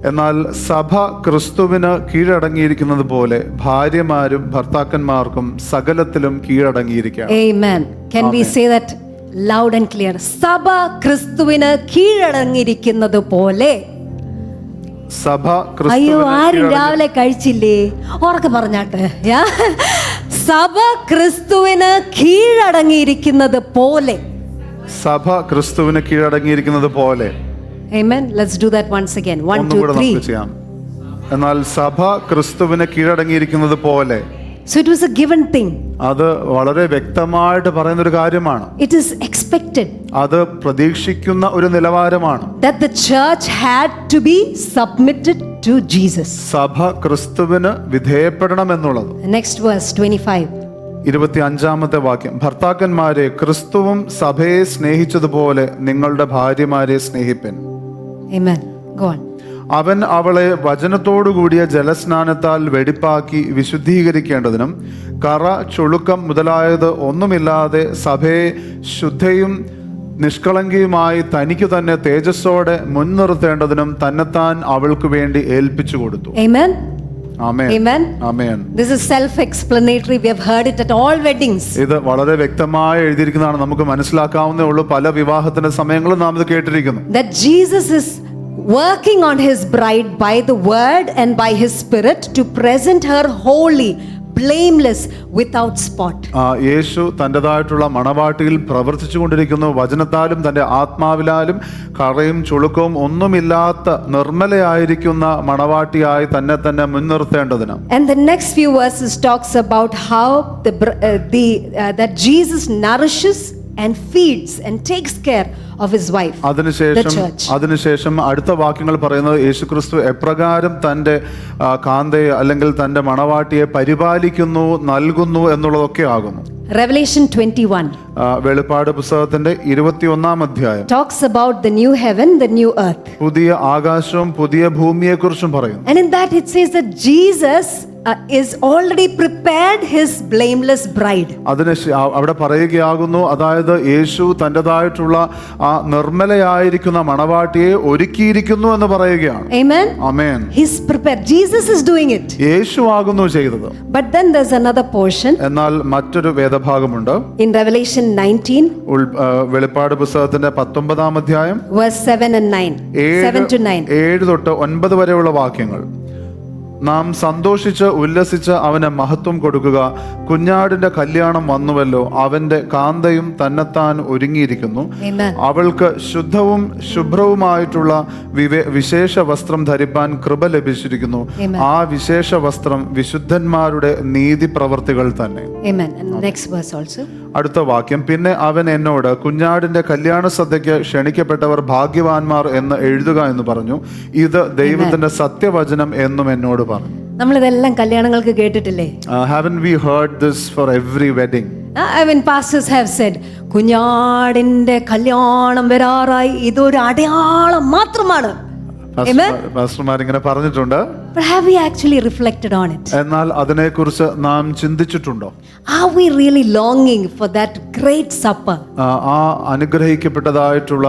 എന്നാൽ സഭ ക്രിസ്തുവിന് കീഴടങ്ങിയിരിക്കുന്നത് പോലെ ഭാര്യമാരും ഭർത്താക്കന്മാർക്കും സകലത്തിലും കീഴടങ്ങിയിരിക്കുക. Amen. Can we say that loud and clear? സഭ ക്രിസ്തുവിന് കീഴടങ്ങിയിരിക്കുന്നത് പോലെ. സഭ അയ്യോ, ആരും രാവിലെ കഴിച്ചില്ലേ? ഉറക്കെ പറഞ്ഞാട്ടെ. സഭ ക്രിസ്തുവിന് കീഴടങ്ങിയിരിക്കുന്നത് പോലെ. സഭ ക്രിസ്തുവിന് കീഴടങ്ങിയിരിക്കുന്നത് പോലെ. Amen. Let's do that once again. 1, 2, 3. എന്നാൽ സഭ ക്രിസ്തുവിന് കീഴടങ്ങിയിരിക്കുന്നത് പോലെ. So it was a given thing. അത് വളരെ വ്യക്തമായിട്ട് പറയുന്ന ഒരു കാര്യമാണ്. It is expected. അത് പ്രതീക്ഷിക്കുന്ന ഒരു നിലവാരമാണ്. That the church had to be submitted to Jesus. സഭ ക്രിസ്തുവിന് വിധേയപ്പെടണം എന്നുള്ളത്. Next verse 25. 25-ാമത്തെ വാക്യം, ഭർത്താക്കന്മാരെ ക്രിസ്തുവും സഭയെ സ്നേഹിച്ചതുപോലെ നിങ്ങളുടെ ഭാര്യമാരെ സ്നേഹിപ്പിൻ. Amen. Go on. അവൻ അവളെ വചനത്തോടുകൂടിയ ജലസ്നാനത്താൽ വെടിപ്പാക്കി വിശുദ്ധീകരിക്കേണ്ടതിനും കറ ചുളുക്കം മുതലായത് ഒന്നുമില്ലാതെ സഭയെ ശുദ്ധയും നിഷ്കളങ്കിയുമായി തനിക്ക് തന്നെ തേജസ്സോടെ മുൻനിർത്തേണ്ടതിനും തന്നെത്താൻ അവൾക്ക് വേണ്ടി ഏൽപ്പിച്ചു കൊടുത്തു. Amen. Amen. Amen. Amen. This is self-explanatory. We have heard it at all weddings. ഇത് വളരെ വ്യക്തമായി എഴുതിയിരിക്കുന്നതാണ്, നമുക്ക് മനസ്സിലാക്കാവുന്നേ ഉള്ളൂ. പല വിവാഹത്തിന്റെ സമയങ്ങളും നാം ഇത് കേട്ടിരിക്കുന്നു. That Jesus is working on his bride by the word and by his spirit to present her holy, blameless, without spot. യേശു തൻ്റെതായിട്ടുള്ള മണവാട്ടിയിൽ പ്രവർത്തിച്ചു കൊണ്ടിരിക്കുന്നു. വചനത്താലും തൻ്റെ ആത്മാവിലാലും കറയും ചുളുക്കവും ഒന്നുമില്ലാത്ത നിർമ്മലയായിരിക്കുന്ന മണവാട്ടിയായി തന്നെ തന്നെ മുൻനിർത്തേണ്ടതിന്. And the next few verses talks about how that Jesus nourishes and feeds and takes care of his wife, the church. അതിനുശേഷം അടുത്ത വാക്യങ്ങൾ പറയുന്നത് യേശുക്രിസ്തു എപ്രകാരം തൻ്റെ കാന്തയെ അല്ലെങ്കിൽ തൻ്റെ മണവാട്ടിയെ പരിപാലിക്കുന്നു, നൽകുന്നു എന്നുള്ളതൊക്കെ ആകുന്നു. Revelation 21 വെളിപ്പാട് പുസ്തകത്തിന്റെ 21-ാം അധ്യായം talks about the new heaven, the new earth. പുതിയ ആകാശവും പുതിയ ഭൂമിയെക്കുറിച്ചും പറയുന്നു. And in that it says that Jesus is already prepared his blameless bride. അവിടെ പറയുകയാകുന്നു, അതായത് യേശു തൻ്റെതായിട്ടുള്ള ആ നിർമ്മലയായിരിക്കുന്ന മണവാട്ടിയെ ഒരുക്കിയിരിക്കുന്നു എന്ന് പറയുകയാണ്. Amen. Amen. He's prepared. Jesus is doing it. യേശു ആകുന്നു ചെയ്തത്. But then there's another portion. എന്നാൽ മറ്റൊരു വേദഭാഗമുണ്ട്. In Revelation 19 വെളിപ്പാട് പുസ്തകത്തിന്റെ 19-ാം അധ്യായം verse 7 and 9. 7 to 9. 7 തൊട്ട് 9 വരെയുള്ള വാക്യങ്ങൾ. നാം സന്തോഷിച്ച് ഉല്ലസിച്ച് അവന് മഹത്വം കൊടുക്കുക. കുഞ്ഞാടിന്റെ കല്യാണം വന്നുവല്ലോ, അവന്റെ കാന്തയും തന്നെത്താൻ ഒരുങ്ങിയിരിക്കുന്നു. അവൾക്ക് ശുദ്ധവും ശുഭ്രവുമായിട്ടുള്ള വിശേഷ വസ്ത്രം ധരിപ്പാൻ കൃപ ലഭിച്ചിരിക്കുന്നു. ആ വിശേഷ വസ്ത്രം വിശുദ്ധന്മാരുടെ നീതി പ്രവർത്തികൾ തന്നെ. അടുത്ത വാക്യം, പിന്നെ അവൻ എന്നോട് കുഞ്ഞാടിന്റെ കല്യാണ സദ്യയ്ക്ക് ക്ഷണിക്കപ്പെട്ടവർ ഭാഗ്യവാന്മാർ എന്ന് എഴുതുക എന്ന് പറഞ്ഞു. ഇത് ദൈവത്തിന്റെ സത്യവചനം എന്നും എന്നോട് പറഞ്ഞു. നമ്മളിതെല്ലാം കല്യാണങ്ങൾക്ക് കേട്ടിട്ടില്ലേ? Haven't we heard this for every wedding? Pastors have said, കുഞ്ഞാടിന്റെ കല്യാണം വരാറായി, ഇതൊരു അടയാളം മാത്രമാണ്. പാസ്റ്റർമാർ ഇങ്ങനെ പറഞ്ഞിട്ടുണ്ട്. But have we actually reflected on it? എന്നാൽ അതിനെക്കുറിച്ച് നാം ചിന്തിച്ചിട്ടുണ്ടോ? Are we really longing for that great supper? ആ അനുഗ്രഹിക്കപ്പെട്ടതായിട്ടുള്ള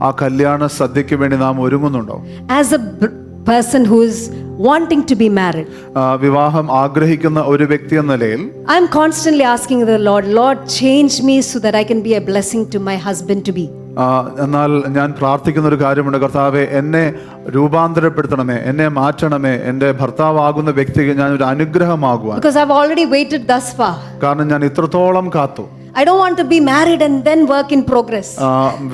ആ കല്യാണ സദ്യയ്ക്ക് വേണ്ടി നാം ഒരുങ്ങുന്നുണ്ടോ? As a person who is wanting to be married, വിവാഹം ആഗ്രഹിക്കുന്ന ഒരു വ്യക്തി എന്ന നിലയിൽ I'm constantly asking the Lord, change me so that I can be a blessing to my husband to be. എന്നാൽ ഞാൻ പ്രാർത്ഥിക്കുന്ന ഒരു കാര്യമുണ്ട്, കർത്താവേ എന്നെ രൂപാന്തരപ്പെടുത്തണമേ, എന്നെ മാറ്റണമേ, എൻ്റെ ഭർത്താവാകുന്ന വ്യക്തിക്ക് ഞാൻ ഒരു അനുഗ്രഹമാകുവാൻ. Because I've already waited thus far. കാരണം ഞാൻ ഇത്രത്തോളം കാത്തു. I don't want to be married and then work in progress.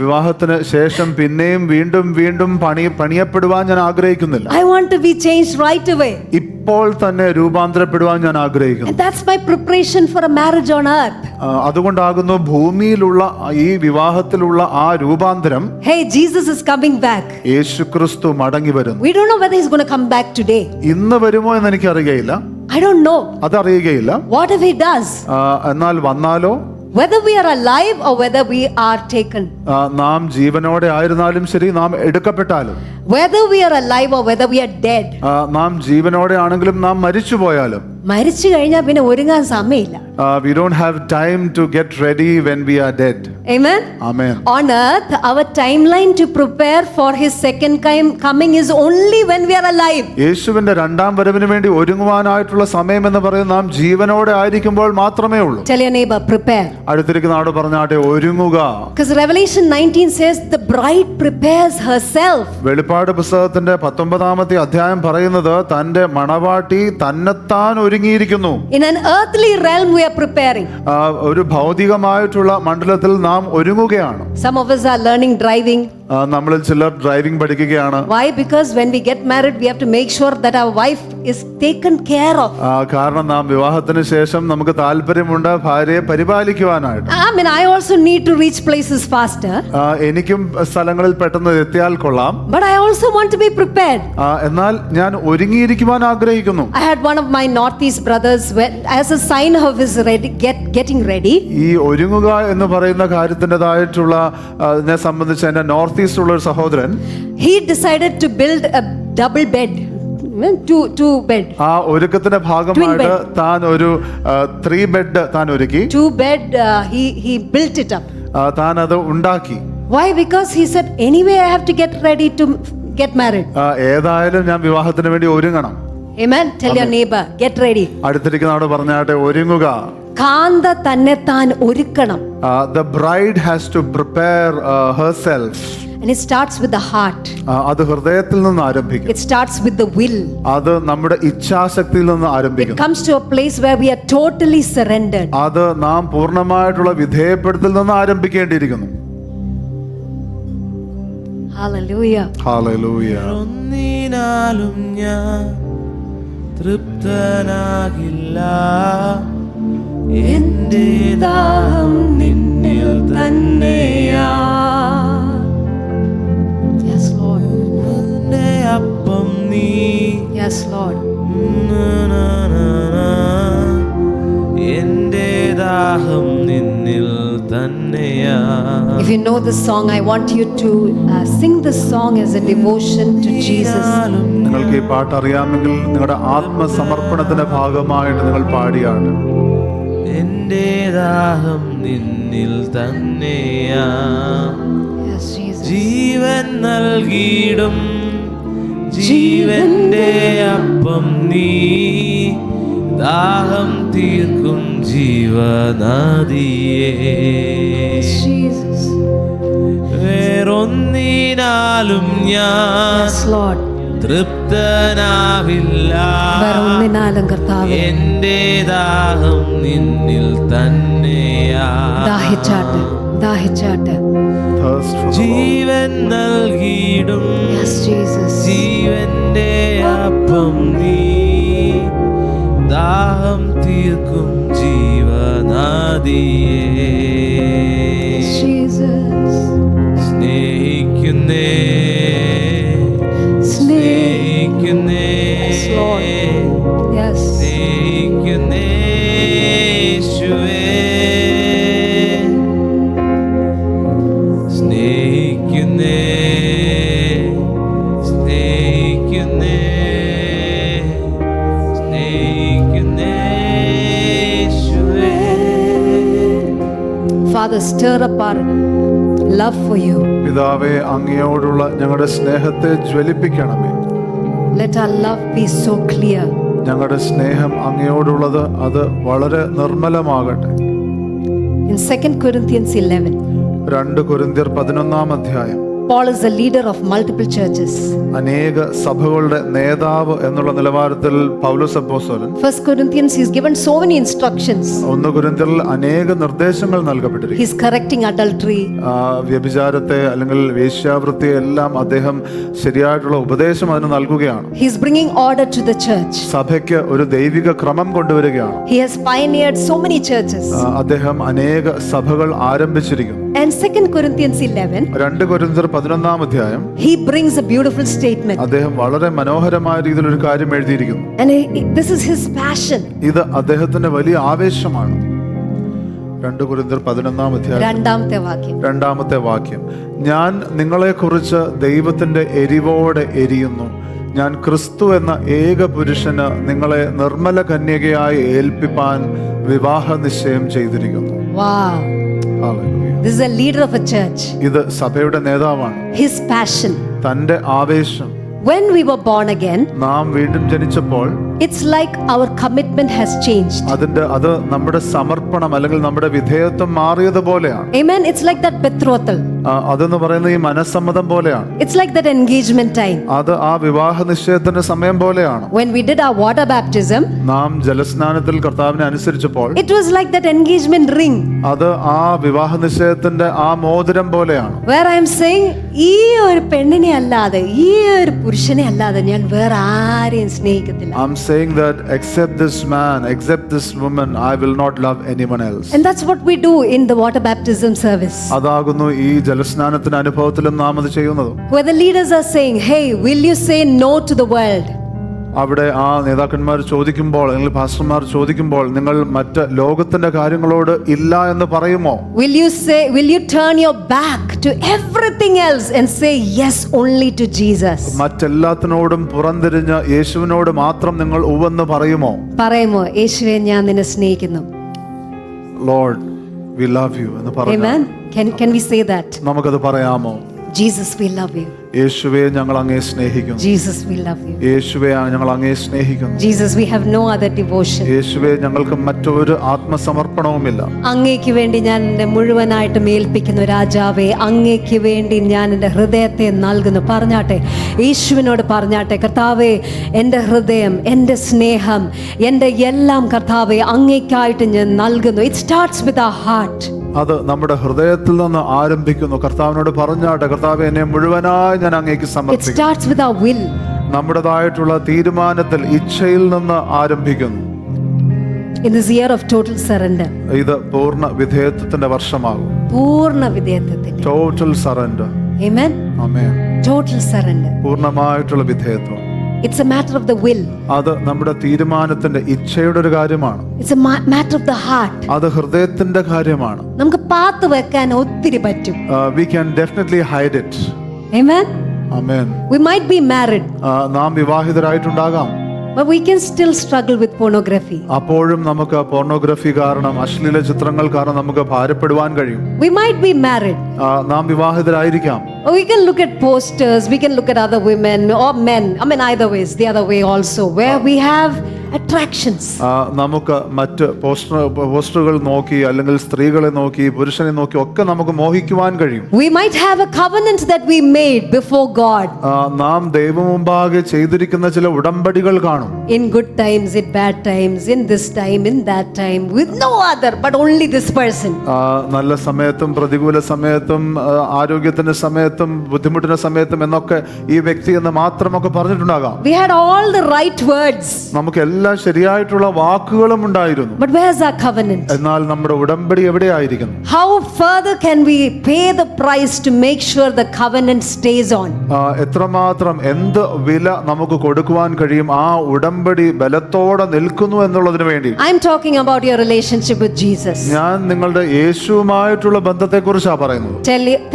വിവാഹത്തിന് ശേഷം പിന്നെയും വീണ്ടും വീണ്ടും പണിയപ്പെടുവാൻ ഞാൻ ആഗ്രഹിക്കുന്നില്ല. I want to be changed right away. ഇപ്പോൾ തന്നെ രൂപാന്തരപ്പെടുവാൻ ഞാൻ ആഗ്രഹിക്കുന്നു. And that's my preparation for a marriage on earth. അതുകൊണ്ടാകുന്നു ഭൂമിയിലുള്ള ഈ വിവാഹത്തിലുള്ള ആ രൂപാന്തരം. Hey, Jesus is coming back. യേശുക്രിസ്തു മടങ്ങി വരുന്നു. We don't know whether he's going to come back today. ഇന്ന് വരുമോ എന്ന് എനിക്ക് അറിയുകയില്ല. I don't know. അതറിയുകയില്ല. What if he does? എന്നാൽ വന്നാലോ? Whether we are alive or whether we are taken. നാം ജീവനോടെ ആയിരുന്നാലും ശരി, നാം എടുക്കപ്പെട്ടാലും, whether we are alive or whether we are dead, നാം ജീവനോടെ ആണെങ്കിലും നാം മരിച്ചു പോയാലും, മരിച്ചു കഴിഞ്ഞാൽ പിന്നെ ഒരുങ്ങാൻ സമയമില്ല. We don't have time to get ready when we are dead. Amen. Amen. On earth, our timeline to prepare for his second coming is only when we are alive. യേശുവിന്റെ രണ്ടാം വരവിന് വേണ്ടി ഒരുങ്ങുവാനായിട്ടുള്ള സമയം എന്ന് പറയുന്നത് നാം ജീവനോടെ ആയിരിക്കുമ്പോൾ മാത്രമേ ഉള്ളൂ. Tell your neighbor, prepare. അടുത്തിരിക്കുന്ന ആളോട് പറഞ്ഞാട്ടെ, ഒരുങ്ങുക. Because Revelation 19 says the bride prepares herself. വെളിപ്പാട് പുസ്തകത്തിന്റെ 19-ാമത്തെ അധ്യായം പറയുന്നത് തന്റെ മണവാട്ടി തന്നെത്താൻ ഒരുങ്ങിയിരിക്കുന്നു. In an earthly realm we are preparing. ഒരു ഭൗതികമായിട്ടുള്ള മണ്ഡലത്തിൽ നാം ഒരുങ്ങുകയാണ്. Some of us are learning driving. നമ്മളിൽ ചിലർ ഡ്രൈവിംഗ് പഠിക്കുകയാണ്. Why? Because when we get married we have to make sure that our wife is taken care of. കാരണം നാം വിവാഹത്തിന് ശേഷം നമുക്ക് താല്പര്യമുണ്ട് ഭാര്യയെ പരിപാലിക്കുവാനായിട്ട്. I also need to reach places faster. എനിക്കും സ്ഥലങ്ങളിൽ പെട്ടെന്ന് എത്തിയാൽ കൊള്ളാം. But I also want to be prepared. എന്നാൽ ഞാൻ ഒരുങ്ങിയിരിക്കുവാൻ ആഗ്രഹിക്കുന്നു. I had one of my northeast brothers as a sign of his getting ready. ഈ ഒരുങ്ങുക എന്ന് പറയുന്ന കാര്യത്തിൻ്റെതായിട്ടുള്ള ഇതിനെ സംബന്ധിച്ച് എൻ്റെ നോർത്ത് ഈസ്റ്റ് ഉള്ള ഒരു സഹോദരൻ, he decided to build a double bed. Two bed. ആ ഒരുക്കത്തിന്റെ ഭാഗമായിട്ട് താൻ ഒരു 3 ബെഡ് താൻ ഒരുക്കി. 2 bed he built it up. താൻ അത് ഉണ്ടാക്കി. Why? Because he said, anyway, I have to get ready to get married. ഏതായാലും ഞാൻ വിവാഹത്തിന് വേണ്ടി ഒരുങ്ങണം. Amen. Tell your neighbor, get ready. അടുത്തിരിക്കുന്നവരോട് പറഞ്ഞാട്ടെ, ഒരുങ്ങുക. കാന്ത തന്നെ താൻ ഒരുക്കണം. The bride has to prepare herself. And it starts with the heart. അത് ഹൃദയത്തിൽ നിന്ന് ആരംഭിക്കും. It starts with the will. അത് നമ്മുടെ ഇച്ഛാശക്തിയിൽ നിന്ന് It ആരംഭിക്കും. comes to a place where we are totally surrendered. അത് നാം പൂർണ്ണമായിട്ടുള്ള വിധേയപ്പെടുത്തൽ നിന്ന് ആരംഭിക്കേണ്ടിയിരിക്കുന്നു. Hallelujah. Hallelujah. ഒന്നിനാലും ഞാൻ തൃപ്തനാകില്ല, എന്റെ ദാഹം നിന്നിൽ തന്നെയാ. Yes, Lord. എന്റെ അപ്പം നീ, Yes, Lord. എന്റെ ദാഹം നിന്നിൽ തന്നെയാ. If you know this song, I want you to sing this song as a devotion to Jesus. നിങ്ങൾക്ക് ഈ പാട്ട് അറിയാമെങ്കിൽ നിങ്ങളുടെ ആത്മസമർപ്പണത്തിന്റെ ഭാഗമായിട്ട് നിങ്ങൾ പാടിയാണ്. എന്റെ ദാഹം നിന്നിൽ തന്നെയാ. Yes, Jesus. ജീവൻ നൽകിയിടും ജീവന്റെ അപ്പം നീ, ദാഹം തീർക്കും ജീവനദിയേ. Jesus. വേറൊന്നിനാലും ഞാൻ Yes, Lord. തൃപ്തനാവില്ല, വേറൊന്നിനാലും കർത്താവേ എന്റെ ദാഹം നിന്നിൽ തന്നെയാ. ദാഹിച്ചാട്ട് ദാഹിച്ചാട്ട്. Thirst for the Lord. Jeevan നൽകിയിടും Yes, Jesus. ജീവന്റെ അപ്പം നീ, ദാഹം തീർക്കും ജീവനദിയേ. Jesus. സ്നേഹിക്കുന്നേ സ്നേഹിക്കുന്നേ Yes, Lord. Yes. സ്നേഹിക്കുന്നേ യേശുവേ. സ്നേഹിക്കുന്നേ സ്നേഹിക്കുന്നേ സ്നേഹിക്കുന്നേ യേശുവേ. Father, stir up our love for you. പിതാവേ, അങ്ങയോടുള്ള ഞങ്ങളുടെ സ്നേഹത്തെ ജ്വലിപ്പിക്കണമേ. Let our love be so clear. ഞങ്ങളുടെ സ്നേഹം അങ്ങയോടുള്ളത് അത് വളരെ നിർമ്മലമാകട്ടെ. In 2 Corinthians 11, 2 കൊരിന്ത്യർ 11 അധ്യായം. Paul is the leader of multiple churches. അനേക സഭകളുടെ നേതാവ് എന്നുള്ള നിലവാരത്തിൽ പൗലോസ് അപ്പോസ്തലൻ 1 Corinthians, he's given so many instructions. 1 കൊരിന്ത്യരിൽ അനേക നിർദ്ദേശങ്ങൾ നൽകപ്പെട്ടിരിക്കുന്നു. He's correcting adultery. വ്യഭിചാരത്തെ അല്ലെങ്കിൽ വേശ്യാവൃത്തിയെ എല്ലാം അദ്ദേഹം ശരിയായിട്ടുള്ള ഉപദേശം അതിന് നൽകുകയാണ്. He's bringing order to the church. സഭയ്ക്ക് ഒരു ദൈവിക ക്രമം കൊണ്ടുവരികയാണ്. He has pioneered so many churches. അദ്ദേഹം അനേക സഭകൾ ആരംഭിച്ചിരിക്കുന്നു. And 2 Corinthians 11, 2 കൊരിന്ത്യർ 11 അധ്യായം he brings a beautiful statement. അദ്ദേഹം വളരെ മനോഹരമായ രീതിയിൽ ഒരു കാര്യം എഴുതിയിരിക്കുന്നു. And this is his passion. ഇത് അദ്ദേഹത്തിന്റെ വലിയ ആവേശമാണ്. 2 കൊരിന്ത്യർ 11 അധ്യായം രണ്ടാമത്തെ വാക്യം. 2 വാക്യം. ഞാൻ നിങ്ങളെക്കുറിച്ച് ദൈവത്തിന്റെ എരിവോടെ എരിയുന്നു. ഞാൻ ക്രിസ്തു എന്ന ഏക പുരുഷന് നിങ്ങളെ നിർമ്മല കന്യകയായി ഏൽപ്പിപ്പാൻ വിവാഹ നിശ്ചയം ചെയ്തിരിക്കുന്നു. Wow. Hallelujah. This is a leader of a church. ഇത് സഭയുടെ നേതാവാണ്. His passion. തന്റെ ആവേശം. When we were born again, നാം വീണ്ടും ജനിച്ചപ്പോൾ it's like our commitment has changed. അത് നമ്മുടെ സമർപ്പണം അല്ലെങ്കിൽ നമ്മുടെ വിധേയത്വം മാറിയതുപോലെയാണ്. Amen. It's like that betrothal. അതെന്ന് പറയുന്നത് ഈ മനസ്സമ്മതം പോലെയാണ്. It's like that engagement time. അത് ആ വിവാഹ നിശ്ചയത്തിന്റെ സമയം പോലെയാണ്. When we did our water baptism, നാം ജലസ്നാനത്തിൽ കർത്താവിനെ അനുസരിച്ചപ്പോൾ it was like that engagement ring. അത് ആ വിവാഹ നിശ്ചയത്തിന്റെ ആ മോതിരം പോലെയാണ്. Where I am saying, ഈ ഒരു പെണ്ണിനെ അല്ലാതെ ഈ ഒരു പുരുഷനെ അല്ലാതെ ഞാൻ വേറെ ആരെയും സ്നേഹിക്കത്തില്ല. I'm saying that except this man, except this woman, I will not love anyone else. And that's what we do in the water baptism service. അതാകുന്നു ഈ ജലസ്നാനത്തിന്റെ അനുഭവത്തിലും നാം അത് ചെയ്യുന്നത്. Where the leaders are saying, hey, will you say no to the world? അവിടെ ആ നേതാക്കന്മാർ ചോദിക്കുമ്പോൾ അല്ലെങ്കിൽ പാസ്റ്റർമാർ ചോദിക്കുമ്പോൾ നിങ്ങൾ മറ്റ് ലോകത്തിന്റെ കാര്യങ്ങളോട് ഇല്ല എന്ന് പറയുമോ? Will you turn your back to everything else and say yes only to Jesus? മറ്റെല്ലാത്തിനോടും പുറംതിരിഞ്ഞ് യേശുവിനോട് മാത്രം നിങ്ങൾ ഉവ്വെന്ന് പറയുമോ? യേശുവേ ഞാൻ നിന്നെ സ്നേഹിക്കുന്നു. Lord, we love you എന്ന് പറഞ്ഞു. Amen. Can we say that? നമുക്കത് പറയാമോ? Jesus, we love you. യേശുവേ, ഞങ്ങൾ അങ്ങേ സ്നേഹിക്കുന്നു. Jesus, we love you. യേശുവേ, ഞങ്ങൾ അങ്ങേ സ്നേഹിക്കുന്നു. Jesus, we have no other devotion. യേശുവേ, ഞങ്ങൾക്ക് മറ്റൊരു ആത്മസമർപ്പണവുമില്ല. അങ്ങേക്ക് വേണ്ടി ഞാൻ എൻ്റെ മുഴുവനായിട്ടും ഏൽപ്പിക്കുന്നു രാജാവേ. അങ്ങേക്ക് വേണ്ടി ഞാൻ എൻ്റെ ഹൃദയത്തെ നൽകുന്നു. പറഞ്ഞാട്ടെ, യേശുവിനോട് പറഞ്ഞാട്ടെ, കർത്താവേ, എൻ്റെ ഹൃദയം, എൻ്റെ സ്നേഹം, എൻ്റെ എല്ലാം കർത്താവേ അങ്ങേക്കായിട്ട് ഞാൻ നൽകുന്നു. It starts with our heart. അത് നമ്മുടെ ഹൃദയത്തിൽ നിന്ന് ആരംഭിക്കുന്നു. കർത്താവിനോട് പറഞ്ഞാട്ടെ, കർത്താവേ, എന്നെ മുഴുവനായി ഞാൻ അങ്ങേക്ക് It സമർപ്പിക്കുന്നു. starts with our will. നമ്മുടേതായിട്ടുള്ള തീരുമാനത്തിൽ, ഇച്ഛയിൽ നിന്ന് ആരംഭിക്കുന്നു. In this year of total surrender. ഇത് പൂർണ്ണ വിധേയത്വത്തിന്റെ വർഷമാകും. പൂർണ്ണ വിധേയത്വത്തിന്റെ. Total surrender. Amen. Amen. Total surrender. പൂർണ്ണമായിട്ടുള്ള വിധേയത്വം. It's a matter of the will. അത് നമ്മുടെ തീരുമാനത്തിന്റെ, ഇച്ഛയുടെ ഒരു കാര്യമാണ്. It's a matter of the heart. അത് ഹൃദയത്തിന്റെ കാര്യമാണ്. നമുക്ക് പാത്ത് വെക്കാൻ ഒത്തിരി പറ്റും. We can definitely hide it. Amen. Amen. We might be married, നാം വിവാഹിതരായിട്ടുണ്ടാകാം. but we can still struggle with pornography. അപ്പോഴും നമുക്ക് പോർണോഗ്രഫി കാരണം, അശ്ലീല ചിത്രങ്ങൾ കാരണം നമുക്ക് ഭാരപ്പെടുവാൻ കഴിയും. We might be married. നാം വിവാഹിതരായിരിക്കാം. We can look at posters, we can look at other women or men. I mean, either ways, the other way also, where we have attractions. നമുക്ക് മറ്റ് പോസ്റ്ററുകൾ നോക്കി, അല്ലെങ്കിൽ സ്ത്രീകളെ നോക്കി, പുരുഷനെ നോക്കി ഒക്കെ നമുക്ക് മോഹിക്കുവാൻ കഴിയും. We might have a covenant that we made before God. നാം ദൈവമുമ്പാകെ ചെയ്തിരിക്കുന്ന ചില ഉടമ്പടികൾ കാണും. In good times, in bad times, in this time, in that time, with no other but only this person. നല്ല സമയത്തും പ്രതികൂല സമയത്തും ആരോഗ്യത്തിന്റെ സമയത്തും ബുദ്ധിമുട്ടിന്റെ സമയത്തും എന്നൊക്കെ ഈ വ്യക്തി എന്ന് മാത്രമൊക്കെ പറഞ്ഞിട്ടുണ്ടാകാം. We had all the right words. നമുക്ക് എല്ലാ ശരിയായിട്ടുള്ള വാക്കുകളും ഉണ്ടായിരുന്നു. But where's our covenant? എന്നാൽ നമ്മുടെ ഉടമ്പടി എവിടെയായിരിക്കുന്നു? How further can we pay the price to make sure the covenant stays on? എത്രമാത്രം, എന്ത് വില നമുക്ക് കൊടുക്കുവാൻ കഴിയും ആ ഉടമ്പടി ബലത്തോടെ നിൽക്കുന്നു എന്നുള്ളതിന് വേണ്ടി? I'm talking about your relationship with Jesus. ഞാൻ നിങ്ങളുടെ യേശുവുമായിട്ടുള്ള ബന്ധത്തെക്കുറിച്ചാണ് പറയുന്നത്.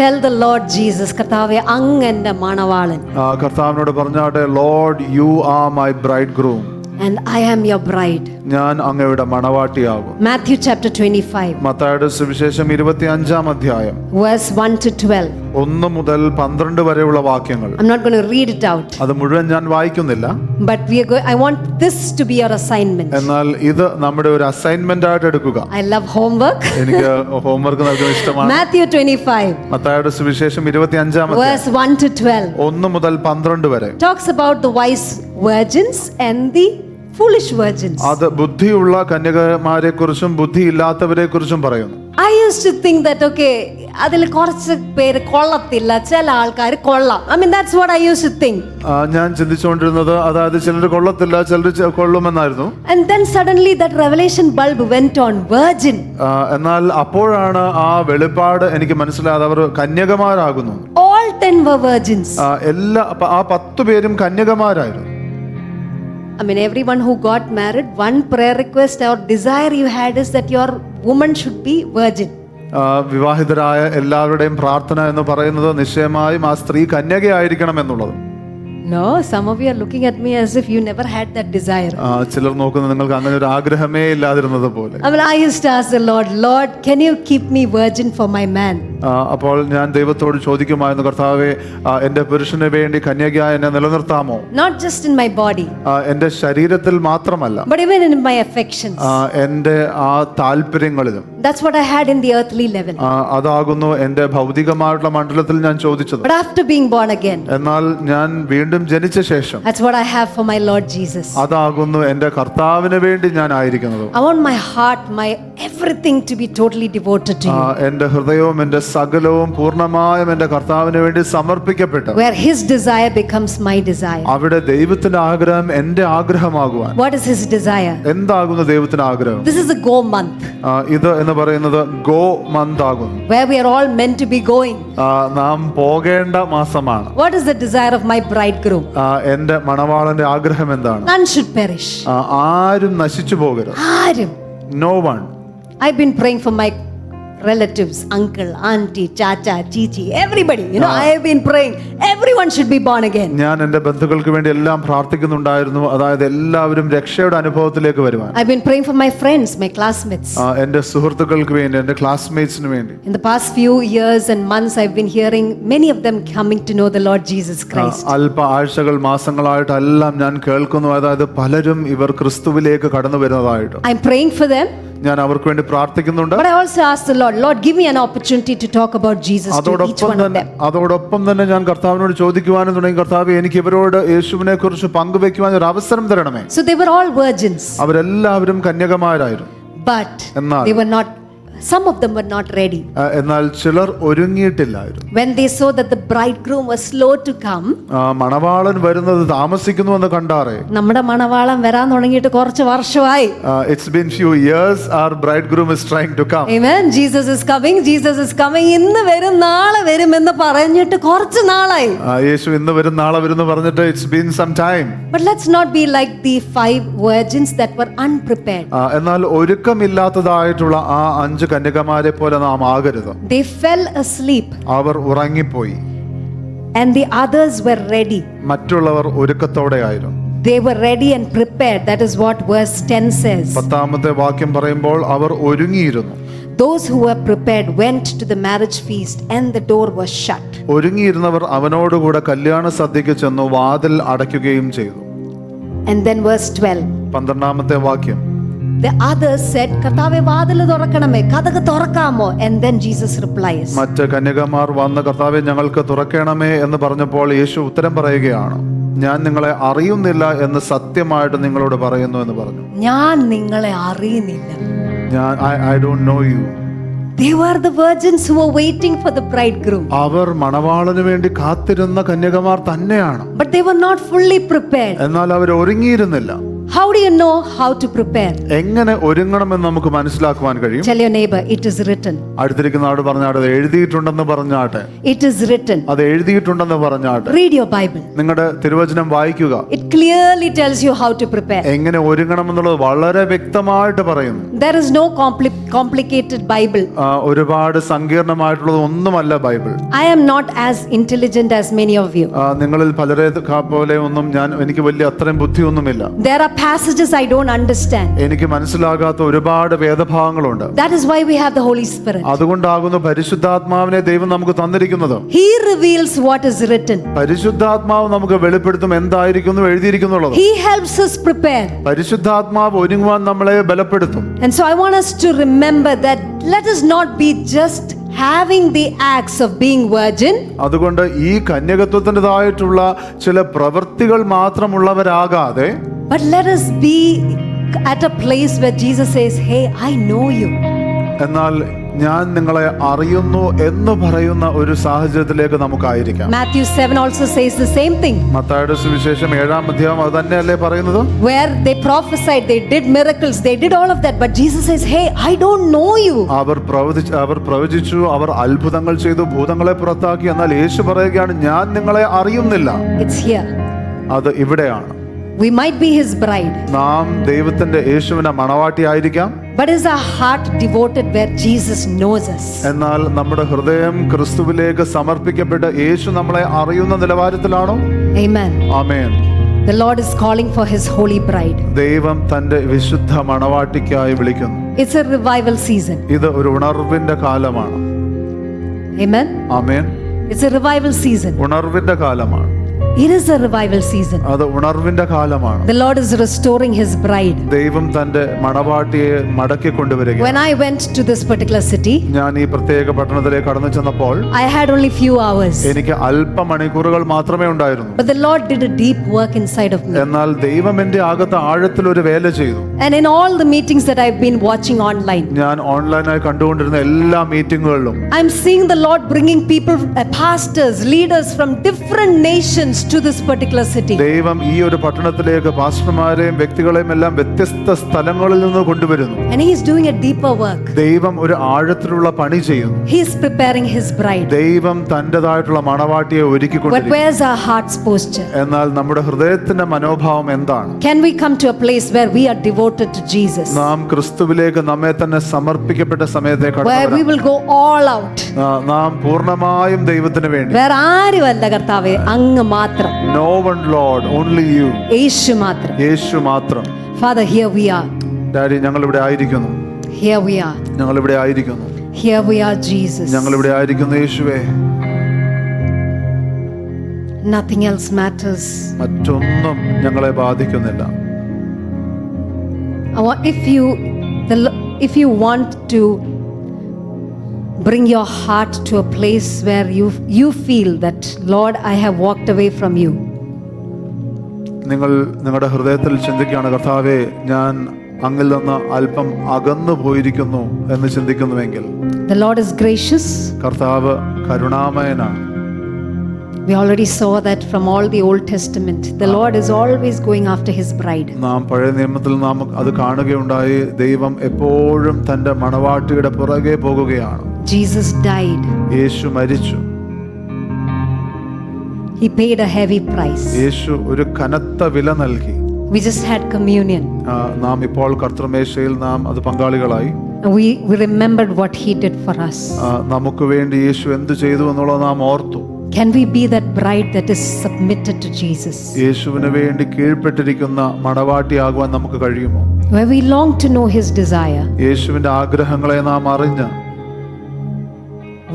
Tell the Lord Jesus, കർത്താവേ, അങ്ങന്റെ മണവാളൻ. കർത്താവിനോട് പറഞ്ഞാട്ടെ, Lord, you are my bride groom. And I am your bride. ഞാൻ അങ്ങയുടെ മണവാട്ടിയാകും. Matthew chapter 25. മത്തായിയുടെ സുവിശേഷം 25-ാം അധ്യായം verse 1 to 12. 1 മുതൽ 12 വരെയുള്ള വാക്യങ്ങൾ. I'm not going to read it out. അത് മുഴുവൻ ഞാൻ വായിക്കുന്നില്ല. But I want this to be your assignment. എന്നാൽ ഇത് നമ്മുടെ ഒരു അസൈൻമെന്റ് ആയിട്ട് എടുക്കുക. I love homework. എനിക്ക് ഹോംവർക്ക് നൽകുന്നത് ഇഷ്ടമാണ്. Matthew 25. മത്തായിയുടെ സുവിശേഷം 25-ാം അധ്യായം verse 1 to 12. 1 മുതൽ 12 വരെ. Talks about the wise virgins and the foolish virgins. അത് ബുദ്ധിയുള്ള കന്യകമാരെ കുറിച്ചും ബുദ്ധിയില്ലാത്തവരെ കുറിച്ചും പറയുന്നു. I used to think that, okay, അതിൽ കുറച്ച് പേര് കൊള്ളത്തില്ല, ചില ആൾക്കാർ കൊള്ളാം. I mean, that's what I used to think. ഞാൻ ചിന്തിച്ചുകൊണ്ടിരുന്നത്, അതായത് ചിലർ കൊള്ളത്തില്ല, ചിലർ കൊള്ളുമെന്നായിരുന്നു. And then suddenly that revelation bulb went on, virgin. എന്നാൽ അപ്പോഴാണ് ആ വെളിപ്പാട് എനിക്ക് മനസ്സിലായത്, അവർ കന്യകമാരാകുന്നു. All 10 were virgins. ആ 10 പേരും കന്യകമാരായിരുന്നു. I mean, everyone who got married, one prayer request or desire you had is that your woman should be virgin. വിവാഹിതരായ എല്ലാവരുടെയും പ്രാർത്ഥന എന്ന് പറയുന്നത് നിശ്ചയമായും ആ സ്ത്രീ കന്യകയായിരിക്കണം എന്നുള്ളത്. No, some of you are looking at me as if you never had that desire. ചിലർ നോക്കുന്നത് നിങ്ങൾക്ക് അങ്ങനെ ഒരു ആഗ്രഹമേ ഇല്ലാതിരുന്നത് പോലെ. I mean, I used to ask the Lord, Lord, can you keep me virgin for my man? അപ്പോൾ ഞാൻ ദൈവത്തോട് ചോദിക്കുമായിരുന്നു, കർത്താവേ, എൻ്റെ പുരുഷന് വേണ്ടി കന്യകയായി എന്നെ നിലനിർത്താമോ? Not just in my body, എൻ്റെ ശരീരത്തിൽ മാത്രമല്ല, but even in my affections. എൻ്റെ ആ താല്പര്യങ്ങളിലും. That's what I had in the earthly level. അതാകുന്നു എൻ്റെ ഭൗതികമായിട്ടുള്ള മണ്ഡലത്തിൽ ഞാൻ ചോദിച്ചത്. But after being born again, എന്നാൽ ഞാൻ വീണ്ടും ജനിച്ച ശേഷം that's what I have for my Lord Jesus. അതാകുന്നു എൻ്റെ കർത്താവിന് വേണ്ടി ഞാൻ ആയിരിക്കുന്നത്. I want my heart, my everything to be totally devoted to you. എൻ്റെ ഹൃദയവും എൻ്റെ സകലവും പൂർണ്ണമായും എൻ്റെ കർത്താവിന് വേണ്ടി സമർപ്പിക്കപ്പെട്ടു. Where his desire becomes my desire. അവിടെ ദൈവത്തിന്റെ ആഗ്രഹം എൻ്റെ ആഗ്രഹമാകുവാൻ. What is his desire? എന്താകുന്നു ദൈവത്തിന്റെ ആഗ്രഹം? This is a go month. ഇത് എന്ന് പറയുന്നത് ഗോ മന്ത് ആകുന്നു. Where we are all meant to be going. നാം പോകേണ്ട മാസമാണ്. What is the desire of my bridegroom? എൻ്റെ മണവാളന്റെ ആഗ്രഹം എന്താണ്? None should perish. ആരും നശിച്ചു പോകരുത്. ആരും. No one. I've been praying for my relatives, uncle, auntie, chacha, chichi, everybody. I have been praying. Everyone should be born again. ഞാൻ എൻ്റെ ബന്ധുക്കൾക്ക് വേണ്ടി എല്ലാം പ്രാർത്ഥിക്കുന്നുണ്ടായിരുന്നു. അതായത് എല്ലാവരും രക്ഷയുടെ അനുഭവത്തിലേക്ക് വരുവാൻ. I've been praying for my friends, my classmates. എൻ്റെ സുഹൃത്തുക്കൾക്ക് വേണ്ടി, എൻ്റെ ക്ലാസ്മേറ്റ്സിന് വേണ്ടി. In the past few years and months, I've been hearing many of them coming to know the Lord Jesus Christ. അല്പ ആഴ്ചകൾ മാസങ്ങളായിട്ടെല്ലാം ഞാൻ കേൾക്കുന്നു, അതായത് പലരും ഇവർ ക്രിസ്തുവിലേക്ക് കടന്നു വരുന്നതായിട്ട്. I'm praying for them. ഞാൻ അവർക്ക് വേണ്ടി പ്രാർത്ഥിക്കുന്നുണ്ട്. But I also ask the Lord, Lord, give me an opportunity to talk about Jesus to each one of them. അതോടൊപ്പം തന്നെ ഞാൻ കർത്താവിനോട് ചോദിക്കുവാനും തുടങ്ങി, കർത്താവേ, എനിക്ക് ഇവരോട് യേശുവിനെ കുറിച്ച് പങ്കുവെക്കുവാൻ ഒരു അവസരം തരണമേ. So they were all virgins. അവരെല്ലാവരും കന്യകമാരായിരുന്നു. But they were not. Some of them were not ready. എന്നാൽ ചിലർ ഒരുങ്ങിയിട്ടില്ലായിരുന്നു. When they saw that the bridegroom was slow to come, മണവാളൻ വരുന്നത് താമസിക്കുന്നു എന്ന് കണ്ടാറേ. നമ്മുടെ മണവാളൻ വരാൻ തുടങ്ങിയിട്ട് കുറച്ച് വർഷമായി. It's been few years our bridegroom is trying to come. Amen. Jesus is coming. Jesus is coming. ഇന്ന് വരും നാളെ വരും എന്ന് പറഞ്ഞിട്ട് കുറച്ച് നാളായി. യേശു ഇന്ന് വരും നാളെ വരും എന്ന് പറഞ്ഞിട്ട് it's been some time. But let's not be like the 5 virgins that were unprepared. എന്നാൽ ഒരുക്കമില്ലാത്തതായിട്ടുള്ള ആ 5 കന്യകമാരെ പോലെ നാം ആകരുത്. They fell asleep. അവർ ഉറങ്ങിപ്പോയി. And the others were ready. മറ്റുള്ളവർ ഒരുക്കത്തോടെ ആയിരുന്നു. They were ready and prepared. That is what verse 10 says. 10ാമത്തെ വാക്യം പറയുമ്പോൾ അവർ ഒരുങ്ങിയിരുന്നു. Those who were prepared went to the marriage feast and the door was shut. ഒരുങ്ങിയിരുന്നവർ അവനോടുകൂടെ കല്യാണ സദ്യക്ക് ചെന്നു, വാതിൽ അടയ്ക്കുകയും ചെയ്തു. And then verse 12. 12ാമത്തെ വാക്യം. The others said, കർത്താവേ വാതിൽ തുറക്കണമേ, കതക് തുറക്കാമോ? And then Jesus replies. മറ്റ് കന്യകമാർ വന്ന്, കർത്താവേ ഞങ്ങൾക്ക് തുറക്കണമേ എന്ന് പറഞ്ഞപ്പോൾ യേശു ഉത്തരം പറയുകയാണ്, ഞാൻ നിങ്ങളെ അറിയുന്നില്ല എന്ന് സത്യമായിട്ട് നിങ്ങളോട് പറയുന്നു എന്ന് പറഞ്ഞു. ഞാൻ നിങ്ങളെ അറിയുന്നില്ല. I don't know you. They were the virgins who were waiting for the bridegroom. അവർ മണവാളന് വേണ്ടി കാത്തിരുന്ന കന്യകമാർ തന്നെയാണ്. But they were not fully prepared. എന്നാൽ അവർ ഒരുങ്ങിയിരുന്നില്ല. How do you know how to prepare? എങ്ങനെ ഒരുങ്ങണമെന്ന് നമുക്ക് മനസ്സിലാക്കുവാൻ കഴിയും? Tell your neighbor, it is written. അടുത്തിരിക്കുന്ന ആളോട് പറഞ്ഞാട്ടെ, അത് എഴുതിയിട്ടുണ്ടെന്ന് പറഞ്ഞാട്ടെ. It is written. അത് എഴുതിയിട്ടുണ്ടെന്ന് പറഞ്ഞാട്ടെ. Read your Bible. നിങ്ങളുടെ തിരുവചനം വായിക്കുക. It clearly tells you how to prepare. എങ്ങനെ ഒരുങ്ങണമെന്നുള്ളത് വളരെ വ്യക്തമായിട്ട് പറയുന്നു. There is no complicated Bible. ഒരുപാട് സങ്കീർണമായിട്ടുള്ളത് ഒന്നുമല്ല Bible. I am not as intelligent as many of you. നിങ്ങളിൽ പലരെ പോലെ ഒന്നും എനിക്ക് വലിയ അത്രയും ബുദ്ധിയൊന്നുമില്ല. There are passages I don't understand. എനിക്ക് മനസ്സിലാകാത്ത ഒരുപാട് വേദഭാഗങ്ങളുണ്ട്. That is why we have the Holy Spirit. അതുകൊണ്ടാകുന്നു പരിശുദ്ധാത്മാവിനെ ദൈവം നമുക്ക് തന്നിരിക്കുന്നത്. He reveals what is written. പരിശുദ്ധാത്മാവ് നമുക്ക് വെളിപ്പെടുത്തും എന്തായിരിക്കുന്നു എഴുതിയിരിക്കുന്നുള്ളത്. He helps us prepare. പരിശുദ്ധാത്മാവ് ഒരുങ്ങുവാൻ നമ്മളെ ബലപ്പെടുത്തും. And so I want us to remember that let us not be just having the acts of being virgin. അതുകൊണ്ട് ഈ കന്യകത്വത്തിൻ്റെതായിട്ടുള്ള ചില പ്രവൃത്തികൾ മാത്രമുള്ളവരാകാതെ, but let us be at a place where Jesus says, hey, I know you. എന്നാൽ ഞാൻ നിങ്ങളെ അറിയുന്നു എന്ന് പറയുന്ന ഒരു സാഹചര്യത്തിലേക്ക് നമുക്കായിരിക്കാം. Matthew 7 also says the same thing. മത്തായിയുടെ സുവിശേഷം 7-ാം അധ്യായം അത് തന്നെയല്ലേ പറയുന്നത്? Where they prophesied, they did miracles, they did all of that, but Jesus says, hey, I don't know you. അവർ പ്രവചിച്ചു, അവർ അത്ഭുതങ്ങൾ ചെയ്തു, ഭൂതങ്ങളെ പുറത്താക്കി. എന്നാൽ യേശു പറയുകയാണ്, ഞാൻ നിങ്ങളെ അറിയുന്നില്ല. It's here. അത് ഇവിടെയാണ്. We might be his bride. നാം ദൈവത്തിന്റെ യേശുവിന്റെ മണവാട്ടിയായിരിക്കാം. But is our heart devoted where Jesus knows us? എന്നാൽ നമ്മുടെ ഹൃദയം ക്രിസ്തുവിലേക്ക് സമർപ്പിക്കപ്പെട്ട് യേശു നമ്മളെ അറിയുന്ന നിലവാരത്തിലാണോ? Amen. Amen. The Lord is calling for his holy bride. ദൈവം തന്റെ വിശുദ്ധ മണവാട്ടിക്കായി വിളിക്കുന്നു. It's a revival season. ഇത് ഒരു ഉണർവിന്റെ കാലമാണ്. Amen. Amen. It's a revival season. ഉണർവിന്റെ കാലമാണ്. It is a revival season. അത് ഉണർവിന്റെ കാലമാണ്. The Lord is restoring his bride. ദൈവം തന്റെ മണവാട്ടിയെ മടക്കി കൊണ്ടുവരികയാണ്. When I went to this particular city, ഞാൻ ഈ പ്രത്യേക പട്ടണത്തിലേക്ക് കടന്നു ചെന്നപ്പോൾ I had only few hours. എനിക്ക് അല്പ മണിക്കൂറുകൾ മാത്രമേ ഉണ്ടായിരുന്നു. But the Lord did a deep work inside of me. എന്നാൽ ദൈവം എന്റെ അകത്ത് ആഴത്തിൽ ഒരു വേല ചെയ്തു. And in all the meetings that I've been watching online, ഞാൻ ഓൺലൈനായി കണ്ടുകൊണ്ടിരുന്ന എല്ലാ മീറ്റിങ്ങുകളിലും I'm seeing the Lord bringing people, pastors, leaders from different nations nations to this particular city. ദൈവം ഈ ഒരു പട്ടണത്തിലേക്ക് പാസ്റ്റർമാരെയും വ്യക്തികളെയും എല്ലാം വ്യത്യസ്ത സ്ഥലങ്ങളിൽ നിന്ന് കൊണ്ടുവരുന്നു. And he is doing a deeper work. ദൈവം ഒരു ആഴത്തിലുള്ള പണി ചെയ്യുന്നു. He is preparing his bride. ദൈവം തന്റേതായിട്ടുള്ള മണവാട്ടിയെ But ഒരുക്കിക്കൊണ്ടിരിക്കുന്നു. where's our heart's posture? എന്നാൽ നമ്മുടെ ഹൃദയത്തിന്റെ മനോഭാവം എന്താണ്? Can we come to a place where we are devoted to Jesus? നാം ക്രിസ്തുവിലേക്ക് നമ്മെ തന്നെ സമർപ്പിക്കപ്പെട്ട സമയത്തെ Where we will go all out. നാം പൂർണ്ണമായും ദൈവത്തിന് വേണ്ടി. വേറെ ആരുമല്ല കർത്താവേ, അങ്ങ് മാത്രം. No one Lord, only you. യേശു മാത്രം. യേശു മാത്രം. Father, here we are. Daddy, ഞങ്ങൾ ഇവിടെ ആയിരിക്കുന്നു. Here we are. ഞങ്ങൾ ഇവിടെ ആയിരിക്കുന്നു. Here we are, Jesus. ഞങ്ങൾ ഇവിടെ ആയിരിക്കുന്നു യേശുവേ. Nothing else matters. മറ്റൊന്നും ഞങ്ങളെ ബാധിക്കുന്നില്ല. If you want to bring your heart to a place where you feel that, Lord, I have walked away from you. നിങ്ങൾ നിങ്ങളുടെ ഹൃദയത്തിൽ ചിന്തിക്കുകയാണ്, കർത്താവേ, ഞാൻ അങ്ങിൽ നിന്ന് അല്പം അകന്നു പോയിരിക്കുന്നു എന്ന് ചിന്തിക്കുന്നുവെങ്കിൽ, The Lord is gracious. കർത്താവ് കരുണാമയനാണ്. We already saw that from all the Old Testament. The Lord is always going after his bride. നാം പഴയ നിയമത്തിൽ നാം അത് കാണുകയുണ്ടായി. ദൈവം എപ്പോഴും തന്റെ മണവാട്ടിയുടെ പുറകെ പോകുകയാണ്. Jesus died. യേശു മരിച്ചു. He paid a heavy price. യേശു ഒരു കനത്ത വില നൽകി. We just had communion. നാം ഇപ്പോൾ കർത്തൃമേശയിൽ നാം അത് പങ്കാളികളായി. We remembered what he did for us. നമുക്ക് വേണ്ടി യേശു എന്ത് ചെയ്തു എന്നുള്ളത് നാം ഓർത്തു. Can we be that bride that is submitted to Jesus? യേശുവിന് വേണ്ടി കീഴ്പ്പെട്ടിരിക്കുന്ന മണവാട്ടിയാകുവാൻ നമുക്ക് കഴിയുമോ? Where we long to know his desire. യേശുവിന്റെ ആഗ്രഹങ്ങളെ നാം അറിഞ്ഞ്,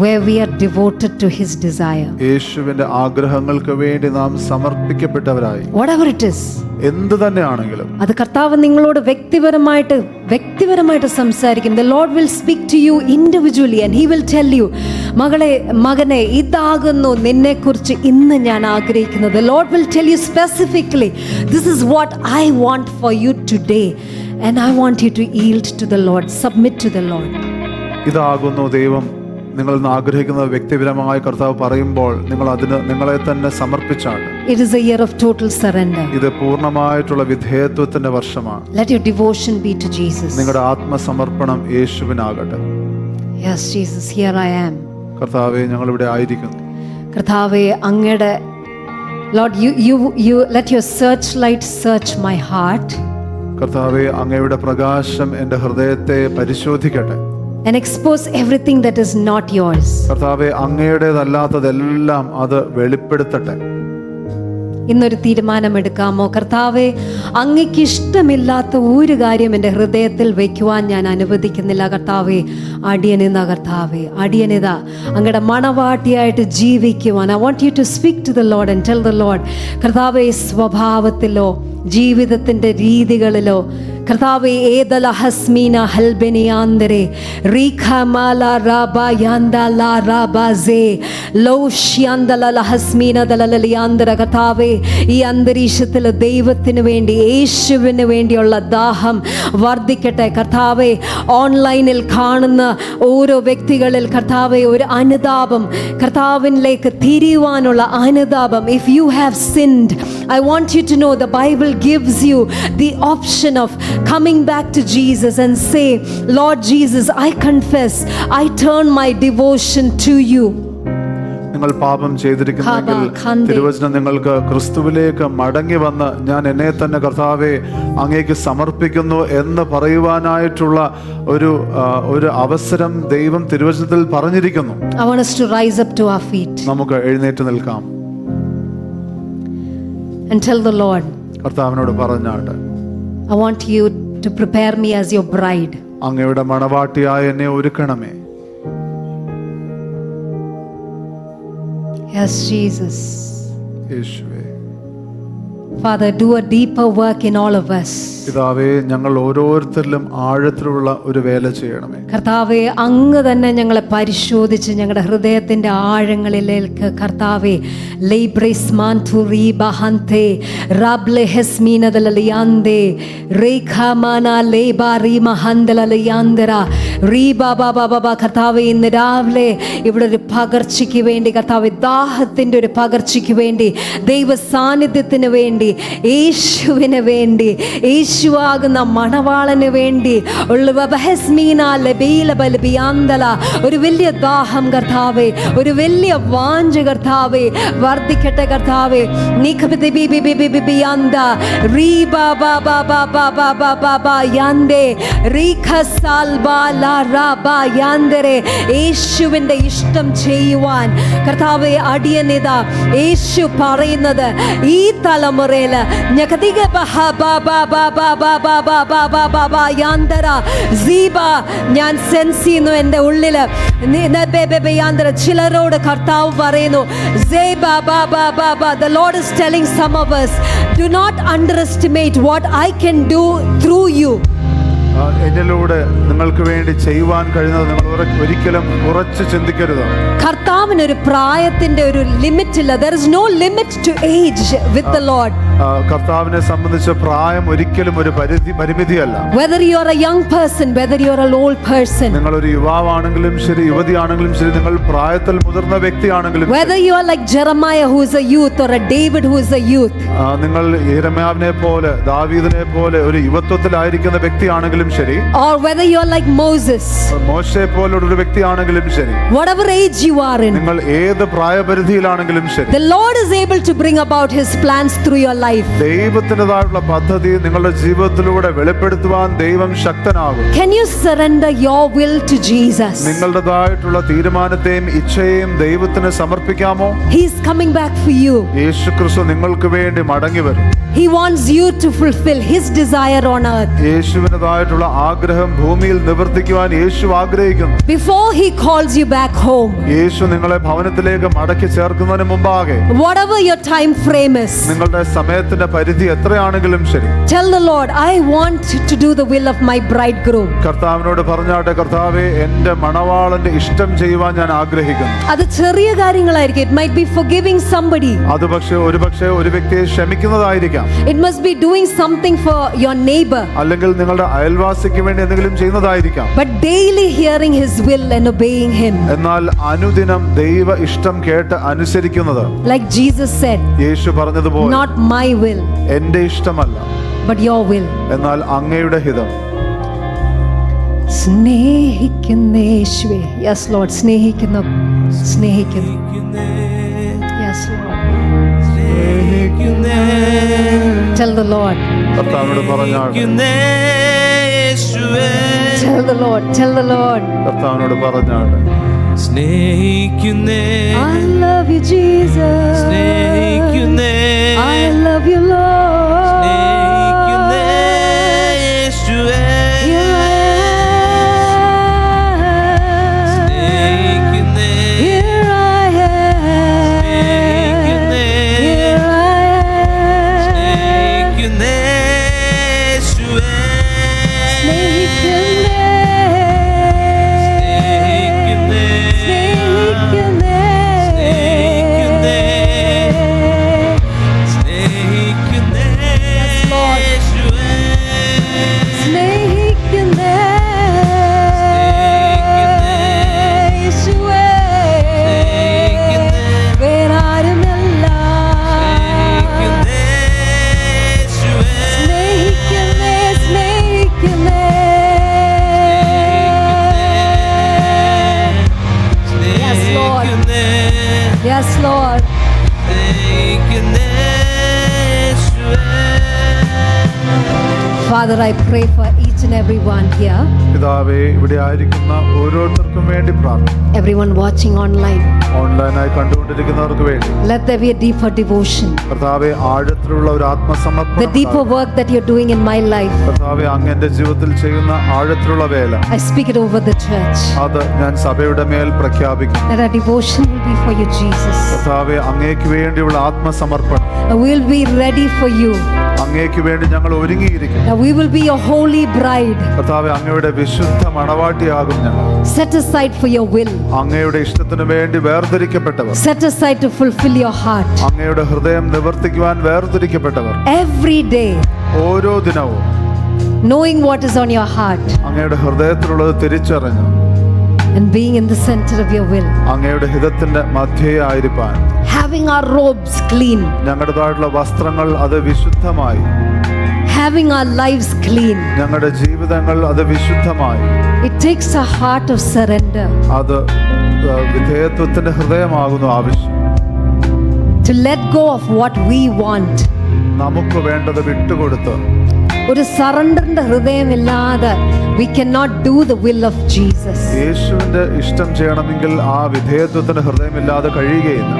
where we are devoted to his desire. യേശുവിന്റെ ആഗ്രഹങ്ങൾക്ക് വേണ്ടി നാം സമർപ്പിക്കപ്പെട്ടവരായി. Whatever it is. എന്ത് തന്നെയാണെങ്കിലും അത് കർത്താവ് നിങ്ങളോട് വ്യക്തിപരമായിട്ട് സംസാരിക്കും. The Lord will speak to you individually and he will tell you, മകനെ, ഇതാകുന്നു നിന്നെക്കുറിച്ച് ഇന്ന് ഞാൻ ആഗ്രഹിക്കുന്നത്. The Lord will tell you specifically, this is what I want for you today and I want you to yield to the Lord, submit to the Lord. ഇതാകുന്നു ദൈവം നിങ്ങൾ ആഗ്രഹിക്കുന്നത് വ്യക്തിപരമായി കർത്താവ് പറയുമ്പോൾ നിങ്ങൾ അതിന് നിങ്ങളെ തന്നെ സമർപ്പിച്ചാണ്. It is a year of total surrender. ഇത് പൂർണ്ണമായിട്ടുള്ള വിധേയത്വത്തിന്റെ വർഷമാണ്. Let your devotion be to Jesus. നിങ്ങളുടെ ആത്മസമർപ്പണം യേശുവിനാകട്ടെ. Yes, Jesus, here I am. കർത്താവേ, ഞങ്ങൾ ഇവിടെ ആയിരിക്കുന്നു. കർത്താവേ, അങ്ങയുടെ Lord, you let your searchlight search my heart. കർത്താവേ, അങ്ങയുടെ പ്രകാശം എൻ്റെ ഹൃദയത്തെ പരിശോധിക്കട്ടെ. And expose everything that is not yours. കർത്താവേ, അങ്ങയുടേതല്ലാത്തതെല്ലാം അത് വെളിപ്പെടുത്തട്ടെ. ഇന്നൊരു തീരുമാനമെടുക്കാമോ? കർത്താവേ, അങ്ങയ്ക്ക് ഇഷ്ടമില്ലാത്ത ഒരു കാര്യം എൻ്റെ ഹൃദയത്തിൽ വയ്ക്കുവാൻ ഞാൻ അനുവദിക്കുന്നില്ല. കർത്താവേ, അടിയനിതാ അങ്ങയുടെ മണവാട്ടിയായിട്ട് ജീവിക്കുവാൻ. I want you to speak to the Lord and tell the Lord, കർത്താവേ, സ്വഭാവത്തിലോ ജീവിതത്തിൻ്റെ രീതികളിലോ കർത്താവേ, ഏതല ഹസ്മീന ഹൽബെനിയാന്തരെ റീഖമാല റാബ യാന്തല റാബസേ ലൗഷ്യാന്തല ഹസ്മീന ദലലിയാന്തര. കർത്താവേ, ഈ അന്തരീക്ഷത്തിൽ ദൈവത്തിന് വേണ്ടി, യേശുവിന് വേണ്ടിയുള്ള ദാഹം വർദ്ധിക്കട്ടെ. കർത്താവേ, ഓൺലൈനിൽ കാണുന്ന ഓരോ വ്യക്തികളിൽ കർത്താവേ ഒരു അനുതാപം, കർത്താവിനിലേക്ക് തിരിയുവാനുള്ള അനുതാപം. If you have sinned, I want you to know the Bible gives you the option of coming back to Jesus and say, Lord Jesus, I confess, I turn my devotion to you. നിങ്ങൾ പാപം ചെയ്തിരിക്കുന്നെങ്കിൽ തിരുവചനം നിങ്ങൾക്ക് ക്രിസ്തുവിലേക്ക് മടങ്ങി വന്ന് ഞാൻ എന്നെ തന്നെ കർത്താവേ അങ്ങേക്ക് സമർപ്പിക്കുന്നു എന്ന് പറയുവാനായിട്ടുള്ള ഒരു അവസരം ദൈവം തിരുവചനത്തിൽ പറഞ്ഞിരിക്കുന്നു. I want us to rise up to our feet. നമുക്ക് എഴുന്നേറ്റ് നിൽക്കാം. And tell the Lord, കർത്താവിനോട് പറഞ്ഞാട്ടെ, I want you to prepare me as your bride. അങ്ങയുടെ മണവാട്ടിയായി എന്നെ ഒരുക്കണമേ. Yes, Jesus. യേശുവേ. Father, do a deeper work in all of us. പിതാവേ, ഞങ്ങൾ ഓരോരുത്തരിലും ആഴത്തിലുള്ള ഒരു വേല ചെയ്യണമേ. കർത്താവെ, അങ്ങ് തന്നെ ഞങ്ങളെ പരിശോധിച്ച് ഞങ്ങളുടെ ഹൃദയത്തിൻ്റെ ആഴങ്ങളിലേക്ക് കർത്താവെ ലൈബ്രേസ് മാൻതുറി ബഹന്തെ റബ്ലെ ഹെസ്മീനദലലിയാന്തെ റേഖാമാന ലേബാറി മഹന്തലലിയാന്തര റീബാബാബാബ. കർത്താവെ, ഇന്ന് രാവിലെ ഇവിടെ ഒരു പകർച്ചയ്ക്ക് വേണ്ടി കർത്താവെ, ദാഹത്തിൻ്റെ ഒരു പകർച്ചയ്ക്ക് വേണ്ടി, ദൈവ സാന്നിധ്യത്തിന് വേണ്ടി, യേശുവിന് വേണ്ടി, യേശുവാകുന്ന മണവാളന് വേണ്ടി ഒരു വലിയ ദാഹം കർത്താവേ, ഒരു വലിയ വാഞ്ച കർത്താവേ വർദ്ധിക്കട്ടെ കർത്താവേ. യേശുവിന്റെ ഇഷ്ടം ചെയ്യുവാൻ കർത്താവേ, അടിയനിതാ യേശു പറയുന്നത് ഈ തലമുറയില് ഞാൻ സെൻസ് ചെയ്യുന്നു എൻ്റെ ഉള്ളില്. ചിലരോട് കർത്താവ് പറയുന്നു, the Lord is telling some of us, do not underestimate what I can do through you. എന്നിലൂടെ നിങ്ങൾക്ക് വേണ്ടി ചെയ്യുവാൻ കഴിയുന്നത് നിങ്ങൾ ഒരിക്കലും കുറച്ച് ചിന്തിക്കരുത്. കർത്താവിനൊരു പ്രായത്തിന്റെ ഒരു ലിമിറ്റ് ഇല്ല. There is no limit to age with the Lord. കർത്താവിനെ സംബന്ധിച്ച് പ്രായം ഒരിക്കലും ഒരു പരിമിതിയല്ല. Whether you are a young person, whether you are an old person, നിങ്ങൾ ഒരു യുവാവാണെങ്കിലും ശരി, യുവതിയാണെങ്കിലും ശരി, നിങ്ങൾ പ്രായത്തിൽ മുതിർന്ന വ്യക്തിയാണെങ്കിലും, whether you are like Jeremiah who is a youth or a David who is a youth, നിങ്ങൾ യെരമ്യാവിനെ പോലെ ദാവീദിനെ പോലെ ഒരു യുവത്വത്തിലായിരിക്കുന്ന വ്യക്തിയാണെങ്കിലും ശരി, or whether you are like Moses, മോശയെ പോലുള്ള ഒരു വ്യക്തിയാണെങ്കിലും ശരി, whatever age you are in, നിങ്ങൾ ഏത് പ്രായപരിധിയിലാണെങ്കിലും ശരി, the Lord is able to bring about his plans through your life. ദൈവത്തിൻ്റെതായുള്ള പദ്ധതി നിങ്ങളുടെ ജീവിതത്തിലൂടെ വെളിപ്പെടുത്തുവാൻ ദൈവം ശക്തനാകും. Can you surrender your will to Jesus? നിങ്ങളുടേതായിട്ടുള്ള തീരുമാനത്തെയും ഇച്ഛയെയും ദൈവത്തിന് സമർപ്പിക്കാമോ? He is coming back for you. യേശുക്രിസ്തു നിങ്ങൾക്ക് വേണ്ടി മടങ്ങി വരും. He wants you to fulfill his desire on earth. യേശുവിൻ്റെതായിട്ടുള്ള ആഗ്രഹം ഭൂമിയിൽ നിവർത്തിക്കുവാൻ യേശു ആഗ്രഹിക്കുന്നു. Before he calls you back home, യേശു നിങ്ങളെ ഭവനത്തിലേക്ക് മടക്കി ചേർക്കുന്നതിന് മുമ്പാകെ, whatever your time frame is, നിങ്ങളുടെ സമയത്തിന്റെ പരിധി എത്രയാണെങ്കിലും ശരി, tell the Lord, I want to do the will of my bridegroom. കർത്താവിനോട് പറഞ്ഞാട്ടെ, കർത്താവേ, എന്റെ മണവാളന്റെ ഇഷ്ടം ചെയ്യുവാൻ ഞാൻ ആഗ്രഹിക്കുന്നു. അത് ചെറിയ കാര്യങ്ങളായിരിക്കും. It might be forgiving somebody. അത് ഒരുപക്ഷെ ഒരു വ്യക്തിയെ ക്ഷമിക്കുന്നതായിരിക്കാം. It must be doing something for your neighbor. അല്ലെങ്കിൽ നിങ്ങളുടെ അയൽവാസിക്ക് വേണ്ടി എന്തെങ്കിലും ചെയ്യുന്നതായിരിക്കാം. But daily hearing his will and obeying him. എന്നാൽ അനുദിനം ദൈവ ഇഷ്ടം കേട്ട് അനുസരിക്കുന്നത്, Like Jesus said, യേശു പറഞ്ഞതുപോലെ, not my will, എന്റെ ഇഷ്ടമല്ല, but your will. എന്നാൽ അങ്ങയുടെ ഹിതം. സ്നേഹിക്കുന്ന യേശുവേ. Yes Lord, സ്നേഹിക്കുന്നു. Yes Lord. Tell the Lord. കർത്താവിനോട് പറഞ്ഞാട്ടെ. Tell the Lord. Tell the Lord. കർത്താവിനോട് പറഞ്ഞാട്ടെ. സ്നേഹിക്കുന്നേ, I love you Jesus. സ്നേഹിക്കുന്നേ, I love you Lord. സ്നേഹിക്കുന്നേ യേശുവേ, Here I am. സ്നേഹിക്കുന്നേ, Here I am. സ്നേഹിക്കുന്നേ, Here I am. സ്നേഹിക്കുന്നേ യേശുവേ, സ്നേഹിക്കുന്നേ. Yes, Lord. Father, I pray for each and every one here, പിതാവേ, ഇവിടെ ആയിരിക്കുന്ന ഓരോരുത്തർക്കും വേണ്ടി പ്രാർത്ഥിക്കുന്നു. everyone watching online. ഓൺലൈനായി കണ്ടുകൊണ്ടിരിക്കുന്നവർക്ക് വേണ്ടി Let there be a deeper devotion. കർത്താവെ, ആഴത്തിലുള്ള ഒരു The ആത്മസമർപ്പണം deeper work that you're doing in my life, കർത്താവെ, അങ്ങ് എന്റെ ജീവിതത്തിൽ ചെയ്യുന്ന ആഴത്തിലുള്ള വേല I speak it over the church. അത് ഞാൻ സഭയുടെ മേൽ പ്രഖ്യാപിക്കുന്നു. That our devotion will be for you, Jesus. കർത്താവെ, അങ്ങേക്ക് വേണ്ടിയുള്ള ആത്മസമർപ്പണം, We'll be ready for you. അങ്ങേക്ക് വേണ്ടി ഞങ്ങൾ ഒരുങ്ങിയിരിക്കും. That we will be your holy bride, കർത്താവെ, അങ്ങയുടെ വിശുദ്ധ മണവാട്ടിയാകും ഞങ്ങൾ. set aside for your will, അങ്ങയുടെ ഇഷ്ടത്തിനു വേണ്ടി വേർതിരിക്കപ്പെട്ടവർ, set aside to fulfill your heart. അങ്ങയുടെ ഹൃദയം നിവർത്തിക്കുവാൻ വേർതിരിക്കപ്പെട്ടവർ, Every day, ഓരോ ദിനവും knowing what is on your heart അങ്ങയുടെ ഹൃദയത്തിലുള്ളത് തിരിച്ചറിഞ്ഞു and being in the center of your will. അങ്ങയുടെ ഹിതത്തിന്റെ മധ്യേ ആയിരിക്കാൻ, Having our robes clean, ഞങ്ങളുടേതായിട്ടുള്ള വസ്ത്രങ്ങൾ അത് വിശുദ്ധമായി, having our lives clean. ഞങ്ങളുടെ ജീവിതങ്ങൾ അത് വിശുദ്ധമായി, It takes a heart of surrender അത് വിധേയത്വത്തിന്റെ ഹൃദയമാകുന്നു ആവശ്യം. to let go of what we want. നമുക്ക് വേണ്ടത് വിട്ടുകൊടുത്ത്, ഒരു സറണ്ടറിന്റെ ഹൃദയമില്ലാതെ we cannot do the will of Jesus. യേശുവിന്റെ ഇഷ്ടം ചെയ്യണമെങ്കിൽ ആ വിധേയത്വത്തിന്റെ ഹൃദയമില്ലാതെ കഴിയുകയില്ല.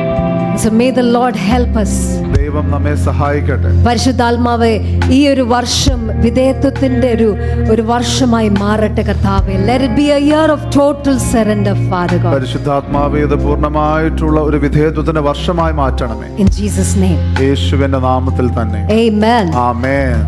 So may the Lord help us. ദൈവം നമ്മെ സഹായിക്കട്ടെ. പരിശുദ്ധാത്മാവേ, ഈ ഒരു വർഷം വിധേയത്വത്തിന്റെ ഒരു വർഷമായി മാറട്ടെ കർത്താവേ. Let it be a year of total surrender, Father God. പരിശുദ്ധാത്മാവേ, ഇത് പൂർണ്ണമായിട്ടുള്ള ഒരു വിധേയത്വത്തിന്റെ വർഷമായി മാറ്റണമേ. In Jesus' name. യേശുവിന്റെ നാമത്തിൽ തന്നെ. Amen. ആമേൻ.